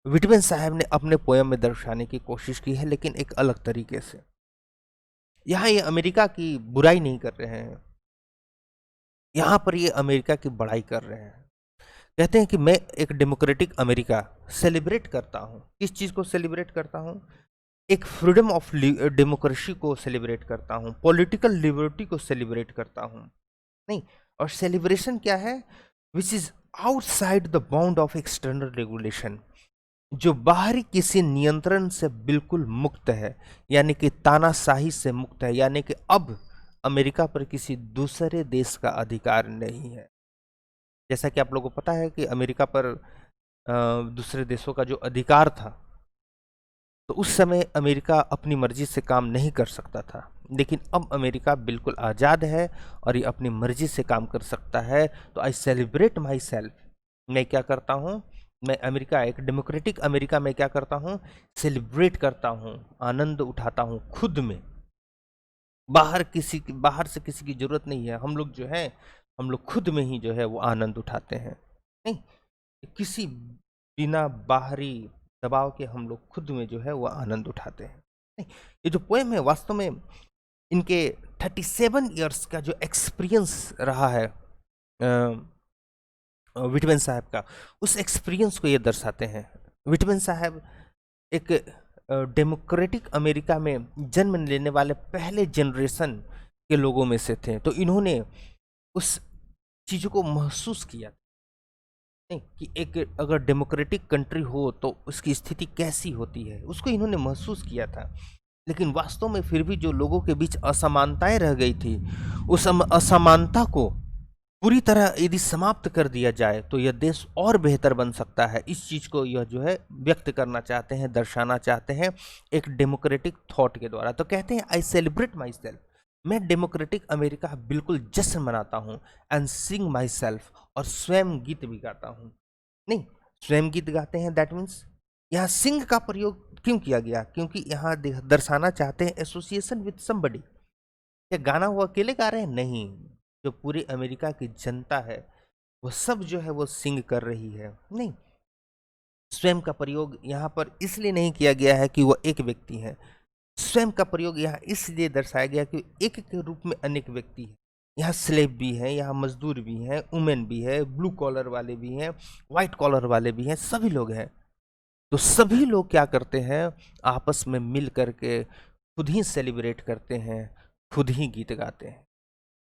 विटमेन साहब ने अपने पोएम में दर्शाने की कोशिश की है, लेकिन एक अलग तरीके से। यहाँ ये अमेरिका की बुराई नहीं कर रहे हैं, यहाँ पर ये अमेरिका की बड़ाई कर रहे हैं। कहते हैं कि मैं एक डेमोक्रेटिक अमेरिका सेलिब्रेट करता हूँ। किस चीज़ को सेलिब्रेट करता हूँ, एक फ्रीडम ऑफ डेमोक्रेसी को सेलिब्रेट करता हूँ, पॉलिटिकल लिबर्टी को सेलिब्रेट करता हूँ। नहीं, और सेलिब्रेशन क्या है, which is outside the bound of external regulation, जो बाहरी किसी नियंत्रण से बिल्कुल मुक्त है, यानी कि तानाशाही से मुक्त है, यानी कि अब अमेरिका पर किसी दूसरे देश का अधिकार नहीं है। जैसा कि आप लोगों को पता है कि अमेरिका पर दूसरे देशों का जो अधिकार था, तो उस समय अमेरिका अपनी मर्जी से काम नहीं कर सकता था, लेकिन अब अमेरिका बिल्कुल आज़ाद है और ये अपनी मर्जी से काम कर सकता है। तो आई सेलिब्रेट माई सेल्फ, मैं क्या करता हूँ, मैं अमेरिका, एक डेमोक्रेटिक अमेरिका में क्या करता हूँ, सेलिब्रेट करता हूँ, आनंद उठाता हूँ खुद में। बाहर से किसी की जरूरत नहीं है, हम लोग जो है, हम लोग खुद में ही जो है वो आनंद उठाते हैं। नहीं, किसी बिना बाहरी दबाव के हम लोग खुद में जो है वो आनंद उठाते हैं। नहीं, ये जो पोएम है वास्तव में इनके 37 इयर्स का जो एक्सपीरियंस रहा है विटमेन साहब का, उस एक्सपीरियंस को ये दर्शाते हैं। विटमेन साहब एक डेमोक्रेटिक अमेरिका में जन्म लेने वाले पहले जनरेशन के लोगों में से थे, तो इन्होंने उस चीज़ों को महसूस किया नहीं कि एक अगर डेमोक्रेटिक कंट्री हो तो उसकी स्थिति कैसी होती है, उसको इन्होंने महसूस किया था। लेकिन वास्तव में फिर भी जो लोगों के बीच असमानताएं रह गई थी, उस असमानता को पूरी तरह यदि समाप्त कर दिया जाए तो यह देश और बेहतर बन सकता है। इस चीज को यह जो है व्यक्त करना चाहते हैं, दर्शाना चाहते हैं एक डेमोक्रेटिक थॉट के द्वारा। तो कहते हैं आई सेलिब्रेट माई सेल्फ, मैं डेमोक्रेटिक अमेरिका बिल्कुल जश्न मनाता हूँ, एंड सिंग माई सेल्फ, और स्वयं गीत भी गाता हूँ। नहीं, स्वयं गीत गाते हैं, दैट मीन्स यहाँ सिंग का प्रयोग क्यों किया गया? क्योंकि यहाँ दर्शाना चाहते हैं एसोसिएशन विद समबडी। ये गाना वो अकेले गा रहे हैं? नहीं, जो पूरी अमेरिका की जनता है वो सब जो है वो सिंग कर रही है। नहीं, स्वयं का प्रयोग यहाँ पर इसलिए नहीं किया गया है कि वो एक व्यक्ति है। स्वयं का प्रयोग यहाँ इसलिए दर्शाया गया कि एक के रूप में अनेक व्यक्ति है। यहाँ स्लेव भी हैं, यहाँ मजदूर भी हैं, वुमेन भी है, ब्लू कॉलर वाले भी हैं, व्हाइट कॉलर वाले भी हैं, सभी लोग हैं। तो सभी लोग क्या करते हैं? आपस में मिल करके खुद ही सेलिब्रेट करते हैं, खुद ही गीत गाते हैं।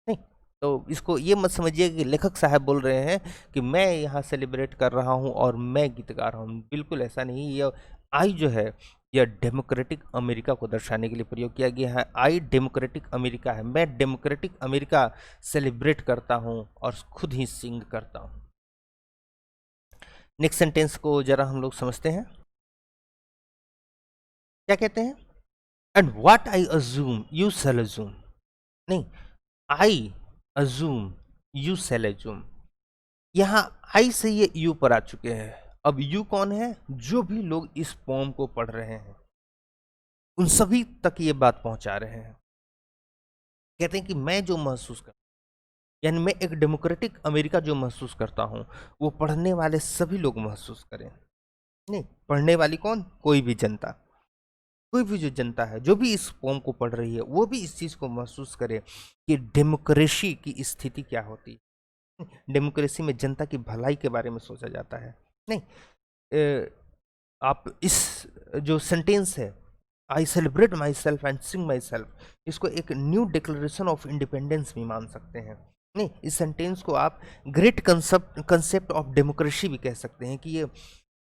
नहीं, तो इसको ये मत समझिए कि लेखक साहब बोल रहे हैं कि मैं यहाँ सेलिब्रेट कर रहा हूँ और मैं गीत गा रहा हूँ। बिल्कुल ऐसा नहीं। यह आई जो है यह डेमोक्रेटिक अमेरिका को दर्शाने के लिए प्रयोग किया गया है। आई डेमोक्रेटिक अमेरिका है, मैं डेमोक्रेटिक अमेरिका सेलिब्रेट करता हूँ और खुद ही सिंग करता हूँ। नेक्स्ट सेंटेंस को जरा हम लोग समझते हैं, क्या कहते हैं? And what I assume you shall assume. नहीं, I assume you shall assume. यहाँ आई से ये यू पर आ चुके हैं। अब यू कौन है? जो भी लोग इस पोम को पढ़ रहे हैं उन सभी तक ये बात पहुंचा रहे हैं। कहते हैं कि मैं जो महसूस कर, यानी मैं एक डेमोक्रेटिक अमेरिका जो महसूस करता हूं वो पढ़ने वाले सभी लोग महसूस करें। नहीं, पढ़ने वाली कौन? कोई भी जनता, कोई भी जो जनता है जो भी इस पोम को पढ़ रही है वो भी इस चीज को महसूस करे कि डेमोक्रेसी की स्थिति क्या होती है। डेमोक्रेसी में जनता की भलाई के बारे में सोचा जाता है। नहीं, आप इस जो सेंटेंस है I celebrate my self and Singh my self, इसको एक न्यू डिक्लेरेशन ऑफ इंडिपेंडेंस भी मान सकते हैं। नहीं, इस सेंटेंस को आप ग्रेट कंसेप्ट ऑफ डेमोक्रेसी भी कह सकते हैं कि ये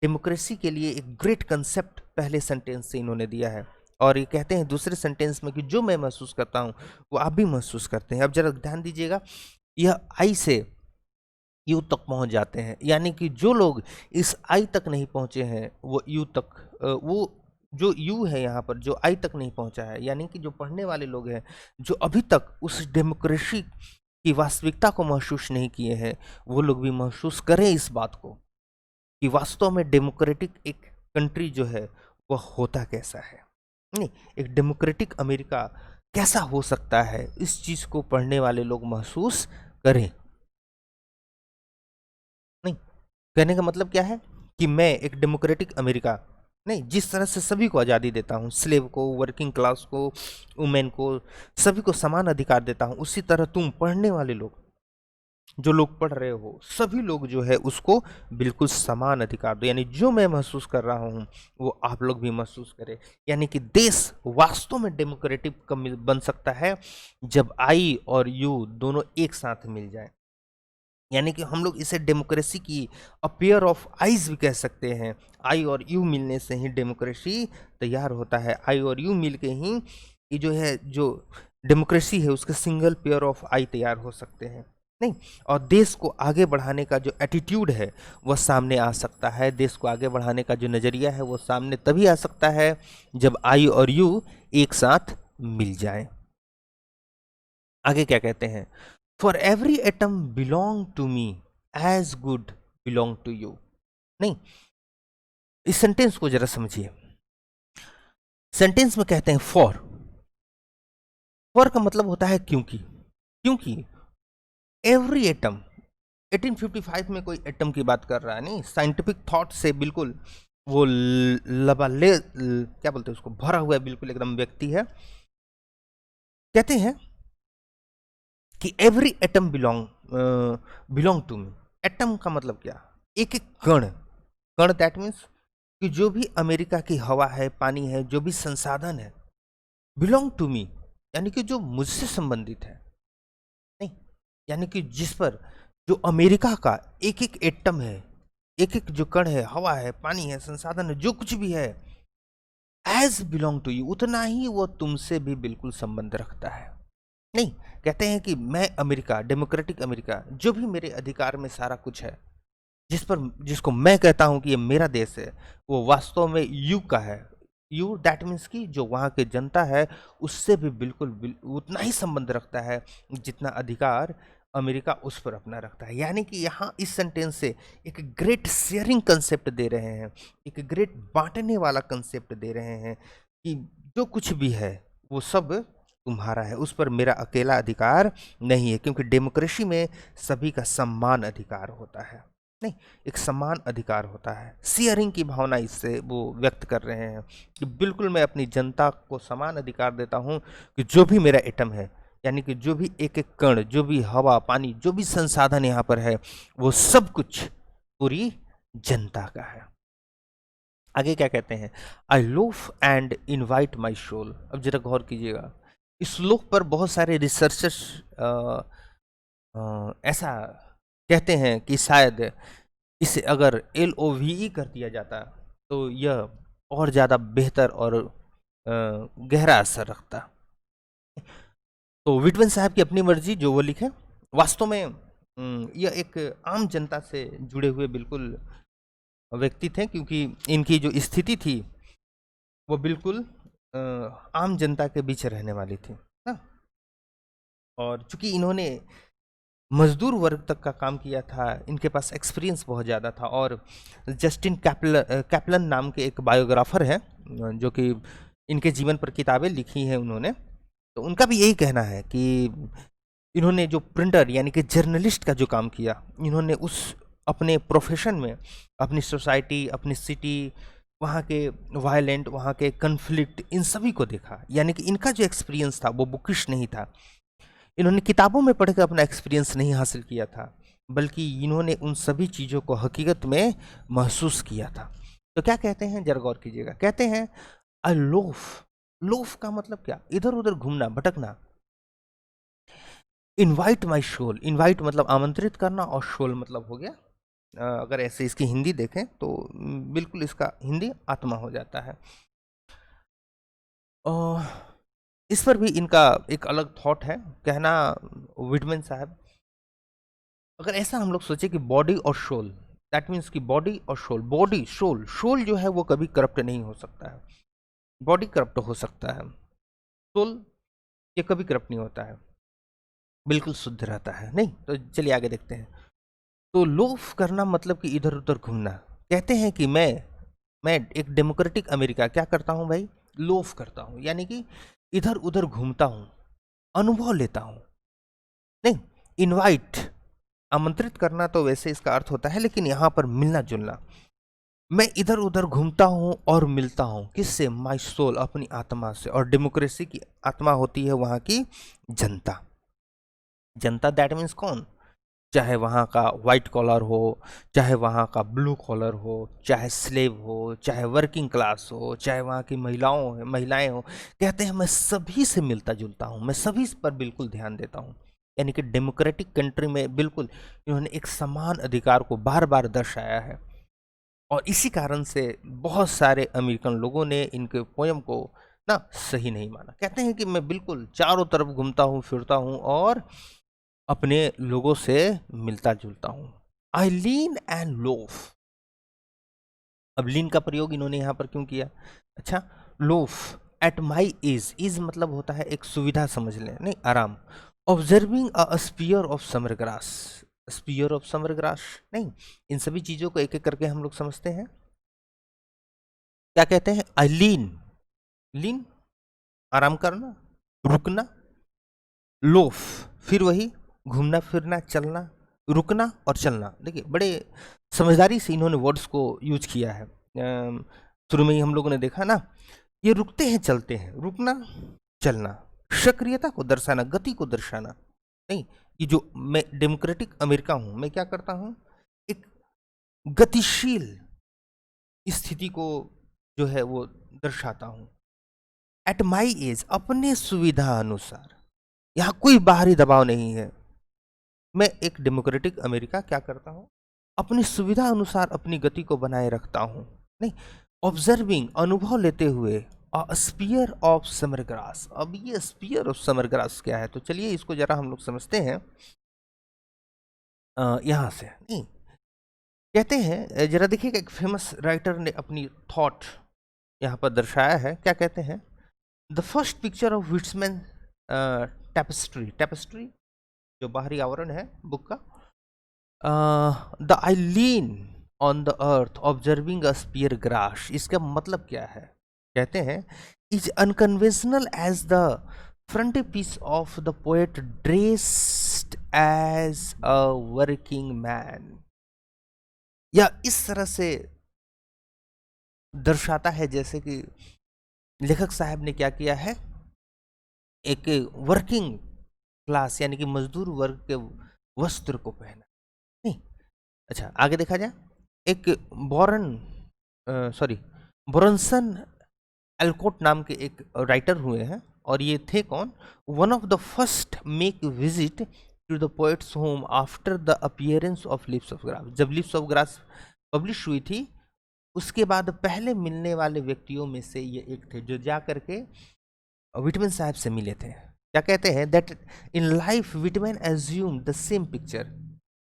डेमोक्रेसी के लिए एक ग्रेट कंसेप्ट पहले सेंटेंस से इन्होंने दिया है। और ये कहते हैं दूसरे सेंटेंस में कि जो मैं महसूस करता हूँ वो आप भी महसूस करते हैं। अब जरा ध्यान दीजिएगा, यह आई से यू तक पहुंच जाते हैं, यानी कि जो लोग इस आई तक नहीं पहुंचे हैं वो यू तक, वो जो यू है यहाँ पर जो आई तक नहीं पहुंचा है, यानी कि जो पढ़ने वाले लोग हैं जो अभी तक उस डेमोक्रेसी की वास्तविकता को महसूस नहीं किए हैं, वो लोग भी महसूस करें इस बात को कि वास्तव में डेमोक्रेटिक एक कंट्री जो है वह होता कैसा है। नहीं, एक डेमोक्रेटिक अमेरिका कैसा हो सकता है, इस चीज को पढ़ने वाले लोग महसूस करें। नहीं, कहने का मतलब क्या है कि मैं एक डेमोक्रेटिक अमेरिका, नहीं, जिस तरह से सभी को आज़ादी देता हूँ, स्लेव को, वर्किंग क्लास को, वुमेन को, सभी को समान अधिकार देता हूँ, उसी तरह तुम पढ़ने वाले लोग जो लोग पढ़ रहे हो सभी लोग जो है उसको बिल्कुल समान अधिकार दो। यानी जो मैं महसूस कर रहा हूँ वो आप लोग भी महसूस करें। यानी कि देश वास्तव में डेमोक्रेटिक बन सकता है जब आई और यू दोनों एक साथ मिल जाए। यानी कि हम लोग इसे डेमोक्रेसी की अ पेयर ऑफ आईज भी कह सकते हैं। आई और यू मिलने से ही डेमोक्रेसी तैयार होता है। आई और यू मिल के ही ये जो है जो डेमोक्रेसी है उसके सिंगल पेयर ऑफ आई तैयार हो सकते हैं। नहीं, और देश को आगे बढ़ाने का जो एटीट्यूड है वह सामने आ सकता है। देश को आगे बढ़ाने का जो नज़रिया है वो सामने तभी आ सकता है जब आई और यू एक साथ मिल जाए। आगे क्या कहते हैं? For every atom belong to me as good belong to you. नहीं, इस सेंटेंस को जरा समझिए। सेंटेंस में कहते हैं फॉर, फॉर का मतलब होता है क्योंकि। क्योंकि एवरी एटम, 1855 में कोई एटम की बात कर रहा है, नहीं, साइंटिफिक थॉट से बिल्कुल वो क्या बोलते हैं उसको, भरा हुआ है, बिल्कुल एकदम व्यक्ति है। कहते हैं कि every atom belong to me. Atom का मतलब क्या? एक एक कण, कण दैट मीन्स कि जो भी अमेरिका की हवा है, पानी है, जो भी संसाधन है, बिलोंग टू मी यानी कि जो मुझसे संबंधित है। नहीं, यानी कि जिस पर जो अमेरिका का एक एक एटम है, एक एक जो कण है, हवा है, पानी है, संसाधन है, जो कुछ भी है, एज बिलोंग टू यू, उतना ही वो तुमसे भी बिल्कुल संबंध रखता है। नहीं, कहते हैं कि मैं अमेरिका, डेमोक्रेटिक अमेरिका, जो भी मेरे अधिकार में सारा कुछ है, जिसको मैं कहता हूं कि ये मेरा देश है, वो वास्तव में यू का है। यू दैट मीन्स कि जो वहाँ के जनता है उससे भी बिल्कुल उतना ही संबंध रखता है जितना अधिकार अमेरिका उस पर अपना रखता है। यानी कि यहाँ इस सेंटेंस से एक ग्रेट शेयरिंग कंसेप्ट दे रहे हैं, एक ग्रेट बांटने वाला कंसेप्ट दे रहे हैं कि जो कुछ भी है वो सब तुम्हारा है, उस पर मेरा अकेला अधिकार नहीं है, क्योंकि डेमोक्रेसी में सभी का समान अधिकार होता है। नहीं, एक समान अधिकार होता है। शेयरिंग की भावना इससे वो व्यक्त कर रहे हैं कि बिल्कुल मैं अपनी जनता को समान अधिकार देता हूं कि जो भी मेरा एटम है, यानी कि जो भी एक एक कण, जो भी हवा पानी, जो भी संसाधन यहाँ पर है, वो सब कुछ पूरी जनता का है। आगे क्या कहते हैं, I loaf and invite my soul. अब जरा गौर कीजिएगा, इस श्लोक पर बहुत सारे रिसर्चर्स ऐसा कहते हैं कि शायद इसे अगर LOVE कर दिया जाता तो यह और ज़्यादा बेहतर और गहरा असर रखता। तो विटमन साहब की अपनी मर्जी, जो वो लिखे, वास्तव में यह एक आम जनता से जुड़े हुए बिल्कुल व्यक्ति थे, क्योंकि इनकी जो स्थिति थी वो बिल्कुल आम जनता के बीच रहने वाली थी ना। और चूंकि इन्होंने मजदूर वर्ग तक का काम किया था, इनके पास एक्सपीरियंस बहुत ज़्यादा था। और जस्टिन कैपलन नाम के एक बायोग्राफर है जो कि इनके जीवन पर किताबें लिखी हैं उन्होंने, तो उनका भी यही कहना है कि इन्होंने जो प्रिंटर यानी कि जर्नलिस्ट का जो काम किया, इन्होंने उस अपने प्रोफेशन में अपनी सोसाइटी, अपनी सिटी, वहाँ के वायलेंट, वहाँ के कन्फ्लिक्ट, इन सभी को देखा। यानी कि इनका जो एक्सपीरियंस था वो बुकिश नहीं था, इन्होंने किताबों में पढ़कर अपना एक्सपीरियंस नहीं हासिल किया था, बल्कि इन्होंने उन सभी चीज़ों को हकीकत में महसूस किया था। तो क्या कहते हैं, जरा गौर कीजिएगा, कहते हैं अ लोफ। लोफ का मतलब क्या, इधर उधर घूमना, भटकना। इनवाइट माई सोल, इनवाइट मतलब आमंत्रित करना, और सोल मतलब हो गया, अगर ऐसे इसकी हिंदी देखें तो बिल्कुल इसका हिंदी आत्मा हो जाता है। इस पर भी इनका एक अलग थॉट है, कहना विटमन साहब, अगर ऐसा हम लोग सोचे कि बॉडी और सोल, दैट मीन्स कि बॉडी और सोल, बॉडी सोल, सोल जो है वो कभी करप्ट नहीं हो सकता है, बॉडी करप्ट हो सकता है, सोल ये कभी करप्ट नहीं होता है, बिल्कुल शुद्ध रहता है। नहीं, तो चलिए आगे देखते हैं। तो लोफ करना मतलब कि इधर उधर घूमना। कहते हैं कि मैं एक डेमोक्रेटिक अमेरिका क्या करता हूँ भाई, लोफ करता हूँ, यानी कि इधर उधर घूमता हूँ, अनुभव लेता हूँ। नहीं, इनवाइट आमंत्रित करना तो वैसे इसका अर्थ होता है, लेकिन यहाँ पर मिलना जुलना। मैं इधर उधर घूमता हूँ और मिलता हूँ, किससे, माई सोल, अपनी आत्मा से। और डेमोक्रेसी की आत्मा होती है वहाँ की जनता। जनता दैट मीन्स कौन, चाहे वहाँ का वाइट कॉलर हो, चाहे वहाँ का ब्लू कॉलर हो, चाहे स्लेव हो, चाहे वर्किंग क्लास हो, चाहे वहाँ की महिलाएं हो। कहते हैं मैं सभी से मिलता जुलता हूँ, मैं सभी पर बिल्कुल ध्यान देता हूँ। यानी कि डेमोक्रेटिक कंट्री में बिल्कुल इन्होंने एक समान अधिकार को बार बार दर्शाया है। और इसी कारण से बहुत सारे अमेरिकन लोगों ने इनके पोयम को ना सही नहीं माना। कहते हैं कि मैं बिल्कुल चारों तरफ घूमता हूँ, फिरता हूँ और अपने लोगों से मिलता जुलता हूँ। आई लीन एंड लोफ। अब लीन का प्रयोग इन्होंने यहाँ पर क्यों किया, अच्छा, लोफ एट माई इज मतलब होता है एक सुविधा समझ लें, नहीं, आराम। Observing a spear of summer grass, spear of summer grass, नहीं, इन सभी चीजों को एक एक करके हम लोग समझते हैं। क्या कहते हैं, आई लीन, लीन आराम करना, रुकना, लोफ फिर वही घूमना फिरना, चलना, रुकना और चलना। देखिए बड़े समझदारी से इन्होंने वर्ड्स को यूज किया है। शुरू में ही हम लोगों ने देखा ना, ये रुकते हैं चलते हैं, रुकना चलना, सक्रियता को दर्शाना, गति को दर्शाना। नहीं, ये जो मैं डेमोक्रेटिक अमेरिका हूं, मैं क्या करता हूं, एक गतिशील स्थिति को जो है वो दर्शाता हूं। एट माई एज, अपने सुविधा अनुसार, यहाँ कोई बाहरी दबाव नहीं है। मैं एक डेमोक्रेटिक अमेरिका क्या करता हूँ, अपनी सुविधा अनुसार अपनी गति को बनाए रखता हूँ। नहीं, ऑब्जर्विंग अनुभव लेते हुए स्पीयर ऑफ समर ग्रास। अब ये स्पीयर ऑफ समर ग्रास क्या है, तो चलिए इसको जरा हम लोग समझते हैं यहाँ से। नहीं, कहते हैं जरा देखिएगा, एक फेमस राइटर ने अपनी थॉट यहाँ पर दर्शाया है। क्या कहते हैं? The first picture of Whitman tapestry, tapestry जो बाहरी आवरण है बुक का, the I lean on the earth observing a spear grass. इसका मतलब क्या है? कहते हैं is unconventional as the frontispiece of the poet dressed as a working man। या इस तरह से दर्शाता है जैसे कि लेखक साहब ने क्या किया है, एक वर्किंग क्लास यानी कि मजदूर वर्ग के वस्त्र को पहना। नहीं, अच्छा आगे देखा जाए, एक बोरनसन एल्कोट नाम के एक राइटर हुए हैं, और ये थे कौन? One of the first make visit to the poet's home after the appearance of lips of grass. जब लिप्स ऑफ ग्रास पब्लिश हुई थी उसके बाद पहले मिलने वाले व्यक्तियों में से ये एक थे, जो जा करके विटमैन साहब से मिले थे। क्या कहते हैं? That in life Whitman assume the same picture.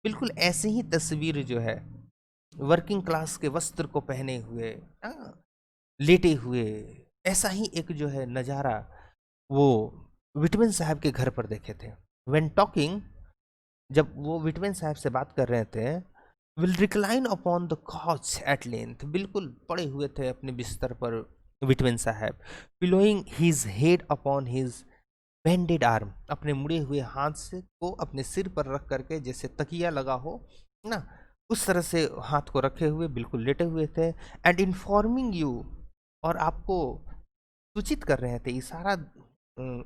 बिल्कुल ऐसी ही तस्वीर जो है, वर्किंग क्लास के वस्त्र को पहने हुए, लेटे हुए, ऐसा ही एक जो है नज़ारा वो विटमैन साहब के घर पर देखे थे। व्हेन टॉकिंग, जब वो विटमैन साहब से बात कर रहे थे, will recline upon the couch at length, बिल्कुल पड़े हुए थे अपने बिस्तर पर विटमैन साहब, pillowing his head upon his bended arm, अपने मुड़े हुए हाथ से को अपने सिर पर रख करके जैसे तकिया लगा हो ना, उस तरह से हाथ को रखे हुए बिल्कुल लेटे हुए थे। एंड इन्फॉर्मिंग यू, और आपको सूचित कर रहे थे, इशारा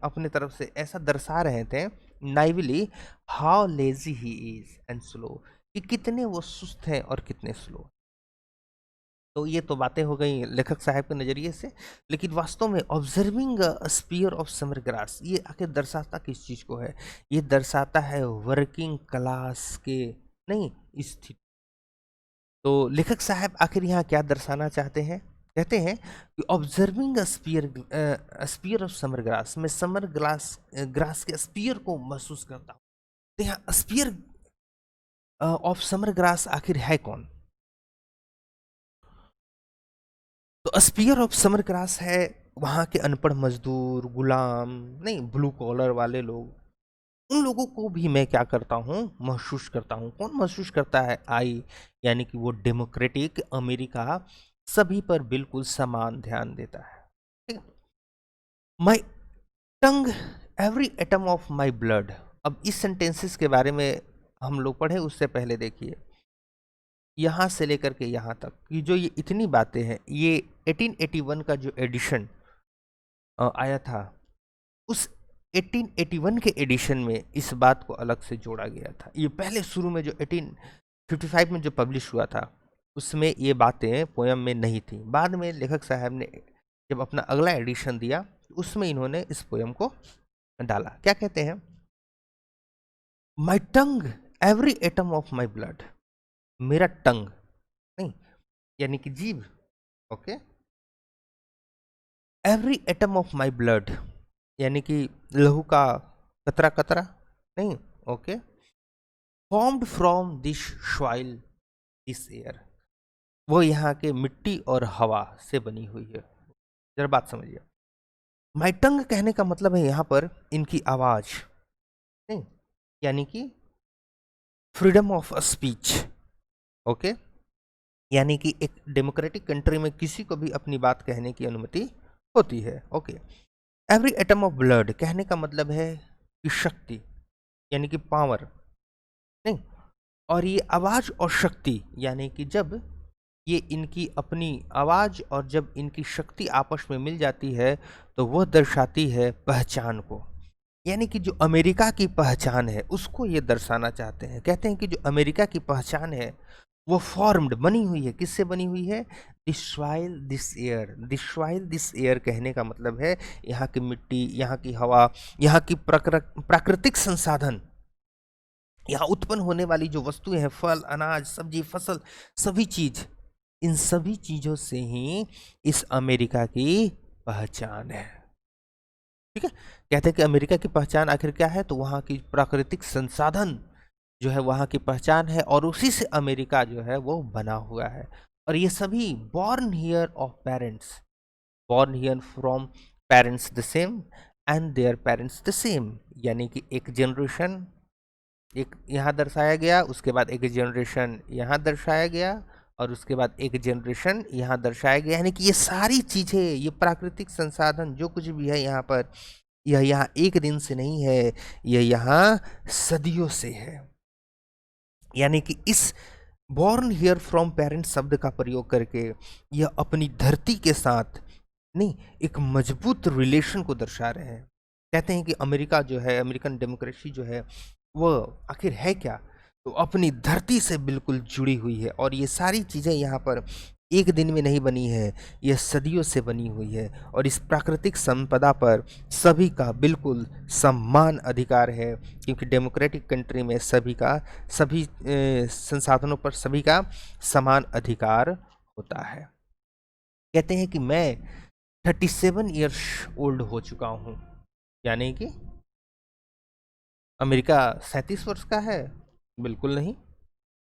अपने तरफ से ऐसा दर्शा रहे थे naively, how lazy he is and slow, कि कितने वो सुस्त हैं और कितने स्लो। तो ये तो बातें हो गई लेखक साहब के नज़रिए से, लेकिन वास्तव में observing spear of summer grass ये आखिर दर्शाता किस चीज़ को है? ये दर्शाता है वर्किंग क्लास के नहीं स्थिति। तो लेखक साहब आखिर यहाँ क्या दर्शाना चाहते हैं? कहते हैं कि observing spear of summer grass, मैं समर ग्रास के स्पीयर को महसूस करता हूँ। तो यहाँ स्पीयर ऑफ समर ग्रास आखिर है कौन? तो स्पीयर ऑफ समर ग्रास है वहाँ के अनपढ़ मजदूर, गुलाम, नहीं ब्लू कॉलर वाले लोग, उन लोगों को भी मैं क्या करता हूँ, महसूस करता हूँ। कौन महसूस करता है? आई, यानी कि वो डेमोक्रेटिक अमेरिका सभी पर बिल्कुल समान ध्यान देता है। ठीक है। My tongue every atom of my blood. अब इस सेंटेंसेस के बारे में हम लोग पढ़े, उससे पहले देखिए यहाँ से लेकर के यहाँ तक कि जो ये इतनी बातें हैं, ये 1881 का जो एडिशन आया था, उस 1881 के एडिशन में इस बात को अलग से जोड़ा गया था। ये पहले शुरू में जो 1855 में जो पब्लिश हुआ था उसमें ये बातें पोयम में नहीं थी। बाद में लेखक साहब ने जब अपना अगला एडिशन दिया उसमें इन्होंने इस पोयम को डाला। क्या कहते हैं? My tongue every atom of my blood, मेरा टंग नहीं यानी कि जीभ, okay, every atom of my blood यानी कि लहू का कतरा कतरा नहीं, okay, formed from this soil this air, वो यहाँ के मिट्टी और हवा से बनी हुई है। जरा बात समझिए, माई टंग कहने का मतलब है यहाँ पर इनकी आवाज नहीं, यानी कि फ्रीडम ऑफ स्पीच, ओके, यानी कि एक डेमोक्रेटिक कंट्री में किसी को भी अपनी बात कहने की अनुमति होती है। Okay, every atom of blood कहने का मतलब है कि शक्ति यानी कि पावर नहीं, और ये आवाज और शक्ति यानी कि जब ये इनकी अपनी आवाज और जब इनकी शक्ति आपस में मिल जाती है तो वह दर्शाती है पहचान को, यानी कि जो अमेरिका की पहचान है उसको ये दर्शाना चाहते हैं। कहते हैं कि जो अमेरिका की पहचान है वो फॉर्म्ड बनी हुई है, किससे बनी हुई है? This soil this air. This soil this air कहने का मतलब है यहाँ की मिट्टी, यहाँ की हवा, यहाँ की प्राकृतिक संसाधन, यहाँ उत्पन्न होने वाली जो वस्तुएं हैं, फल, अनाज, सब्जी, फसल, सभी चीज, इन सभी चीजों से ही इस अमेरिका की पहचान है। ठीक है, कहते हैं कि अमेरिका की पहचान आखिर क्या है, तो वहाँ की प्राकृतिक संसाधन जो है वहाँ की पहचान है, और उसी से अमेरिका जो है वो बना हुआ है। और ये सभी born here of parents, born here from parents the same and their parents the same, यानी कि एक जनरेशन एक यहाँ दर्शाया गया, उसके बाद एक जनरेशन यहाँ दर्शाया गया, और उसके बाद एक जनरेशन यहाँ दर्शाया गया, यानी कि ये सारी चीज़ें, ये प्राकृतिक संसाधन जो कुछ भी है यहाँ पर, यह यहाँ एक दिन से नहीं है, यह यहाँ सदियों से है। यानी कि इस बॉर्न हियर फ्रॉम पेरेंट्स शब्द का प्रयोग करके यह अपनी धरती के साथ नहीं, एक मजबूत रिलेशन को दर्शा रहे हैं। कहते हैं कि अमेरिका जो है, अमेरिकन डेमोक्रेसी जो है, वो आखिर है क्या, तो अपनी धरती से बिल्कुल जुड़ी हुई है, और ये सारी चीज़ें यहाँ पर एक दिन में नहीं बनी है, यह सदियों से बनी हुई है, और इस प्राकृतिक संपदा पर सभी का बिल्कुल समान अधिकार है, क्योंकि डेमोक्रेटिक कंट्री में सभी का, सभी संसाधनों पर सभी का समान अधिकार होता है। कहते हैं कि मैं 37 ईयर्स ओल्ड हो चुका हूँ, यानी कि अमेरिका 37 वर्ष का है? बिल्कुल नहीं।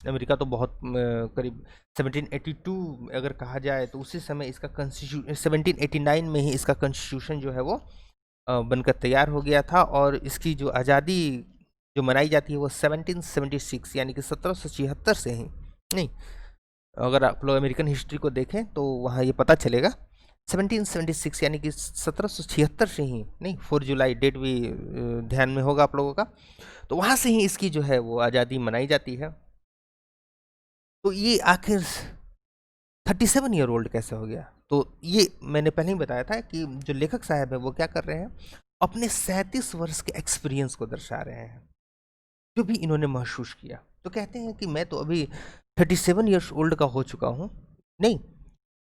अमेरिका तो बहुत करीब 1782 अगर कहा जाए तो उसी समय इसका कॉन्स्टिट्यूशन, 1789 में ही इसका कॉन्स्टिट्यूशन जो है वो बनकर तैयार हो गया था, और इसकी जो आज़ादी जो मनाई जाती है वो 1776 यानी कि 1776 से ही नहीं, अगर आप लोग अमेरिकन हिस्ट्री को देखें तो वहाँ ये पता चलेगा 1776 यानी कि 1776 से ही नहीं, 4 जुलाई डेट भी ध्यान में होगा आप लोगों का, तो वहाँ से ही इसकी जो है वो आज़ादी मनाई जाती है। तो ये आखिर 37 ईयर ओल्ड कैसे हो गया, तो ये मैंने पहले ही बताया था कि जो लेखक साहब है वो क्या कर रहे हैं, अपने 37 वर्ष के एक्सपीरियंस को दर्शा रहे हैं, जो भी इन्होंने महसूस किया। तो कहते हैं कि मैं तो अभी 37 ईयर्स ओल्ड का हो चुका हूँ नहीं,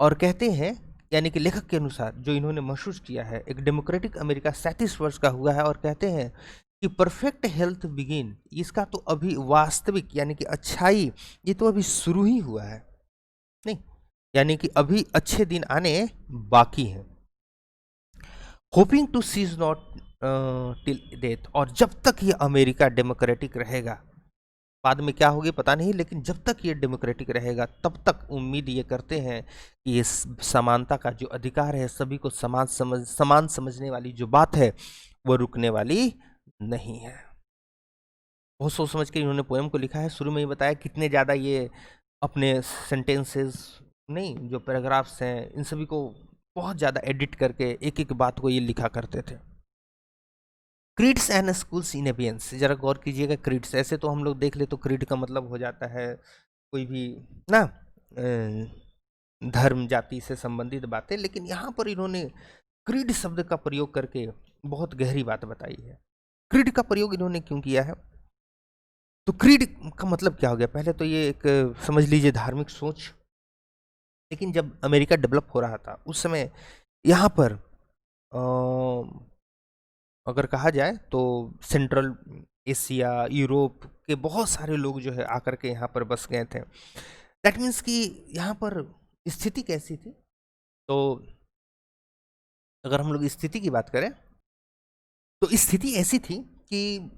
और कहते हैं यानी कि लेखक के अनुसार जो इन्होंने महसूस किया है, एक डेमोक्रेटिक अमेरिका 37 वर्ष का हुआ है, और कहते हैं कि परफेक्ट हेल्थ बिगिन, इसका तो अभी वास्तविक यानी कि अच्छाई ये तो अभी शुरू ही हुआ है नहीं, यानी कि अभी अच्छे दिन आने बाकी हैं। Hoping to cease not till death, और जब तक ये अमेरिका डेमोक्रेटिक रहेगा, बाद में क्या होगी पता नहीं, लेकिन जब तक ये डेमोक्रेटिक रहेगा तब तक उम्मीद ये करते हैं कि ये समानता का जो अधिकार है, सभी को समान समझने वाली जो बात है वो रुकने वाली नहीं है। बहुत सोच समझ के इन्होंने पोएम को लिखा है। शुरू में ही बताया कितने ज़्यादा ये अपने सेंटेंसेस नहीं, जो पैराग्राफ्स हैं, इन सभी को बहुत ज़्यादा एडिट करके एक एक बात को ये लिखा करते थे। क्रीड्स एंड स्कूल्स इन एबियंस, जरा गौर कीजिएगा, क्रीड्स ऐसे तो हम लोग देख ले तो क्रीड का मतलब हो जाता है कोई भी ना धर्म जाति से संबंधित बातें, लेकिन यहाँ पर इन्होंने क्रीड शब्द का प्रयोग करके बहुत गहरी बात बताई है। क्रीड का प्रयोग इन्होंने क्यों किया है, तो क्रीड का मतलब क्या हो गया, पहले तो ये एक समझ लीजिए धार्मिक सोच, लेकिन जब अमेरिका डेवलप हो रहा था उस समय यहाँ पर अगर कहा जाए तो सेंट्रल एशिया, यूरोप के बहुत सारे लोग जो है आकर के यहाँ पर बस गए थे। दैट मीन्स कि यहाँ पर स्थिति कैसी थी, तो अगर हम लोग स्थिति की बात करें तो स्थिति ऐसी थी कि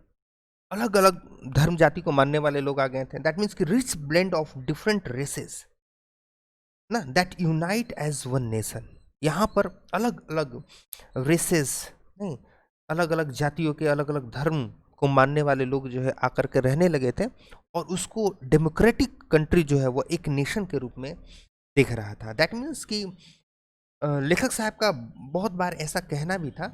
अलग अलग धर्म जाति को मानने वाले लोग आ गए थे। दैट मीन्स कि rich blend of different races ना, that unite as one nation. यहाँ पर अलग अलग रेसेस नहीं, अलग अलग जातियों के अलग अलग धर्म को मानने वाले लोग जो है आकर के रहने लगे थे, और उसको डेमोक्रेटिक कंट्री जो है वो एक नेशन के रूप में देख रहा था। दैट मीन्स कि लेखक साहब का बहुत बार ऐसा कहना भी था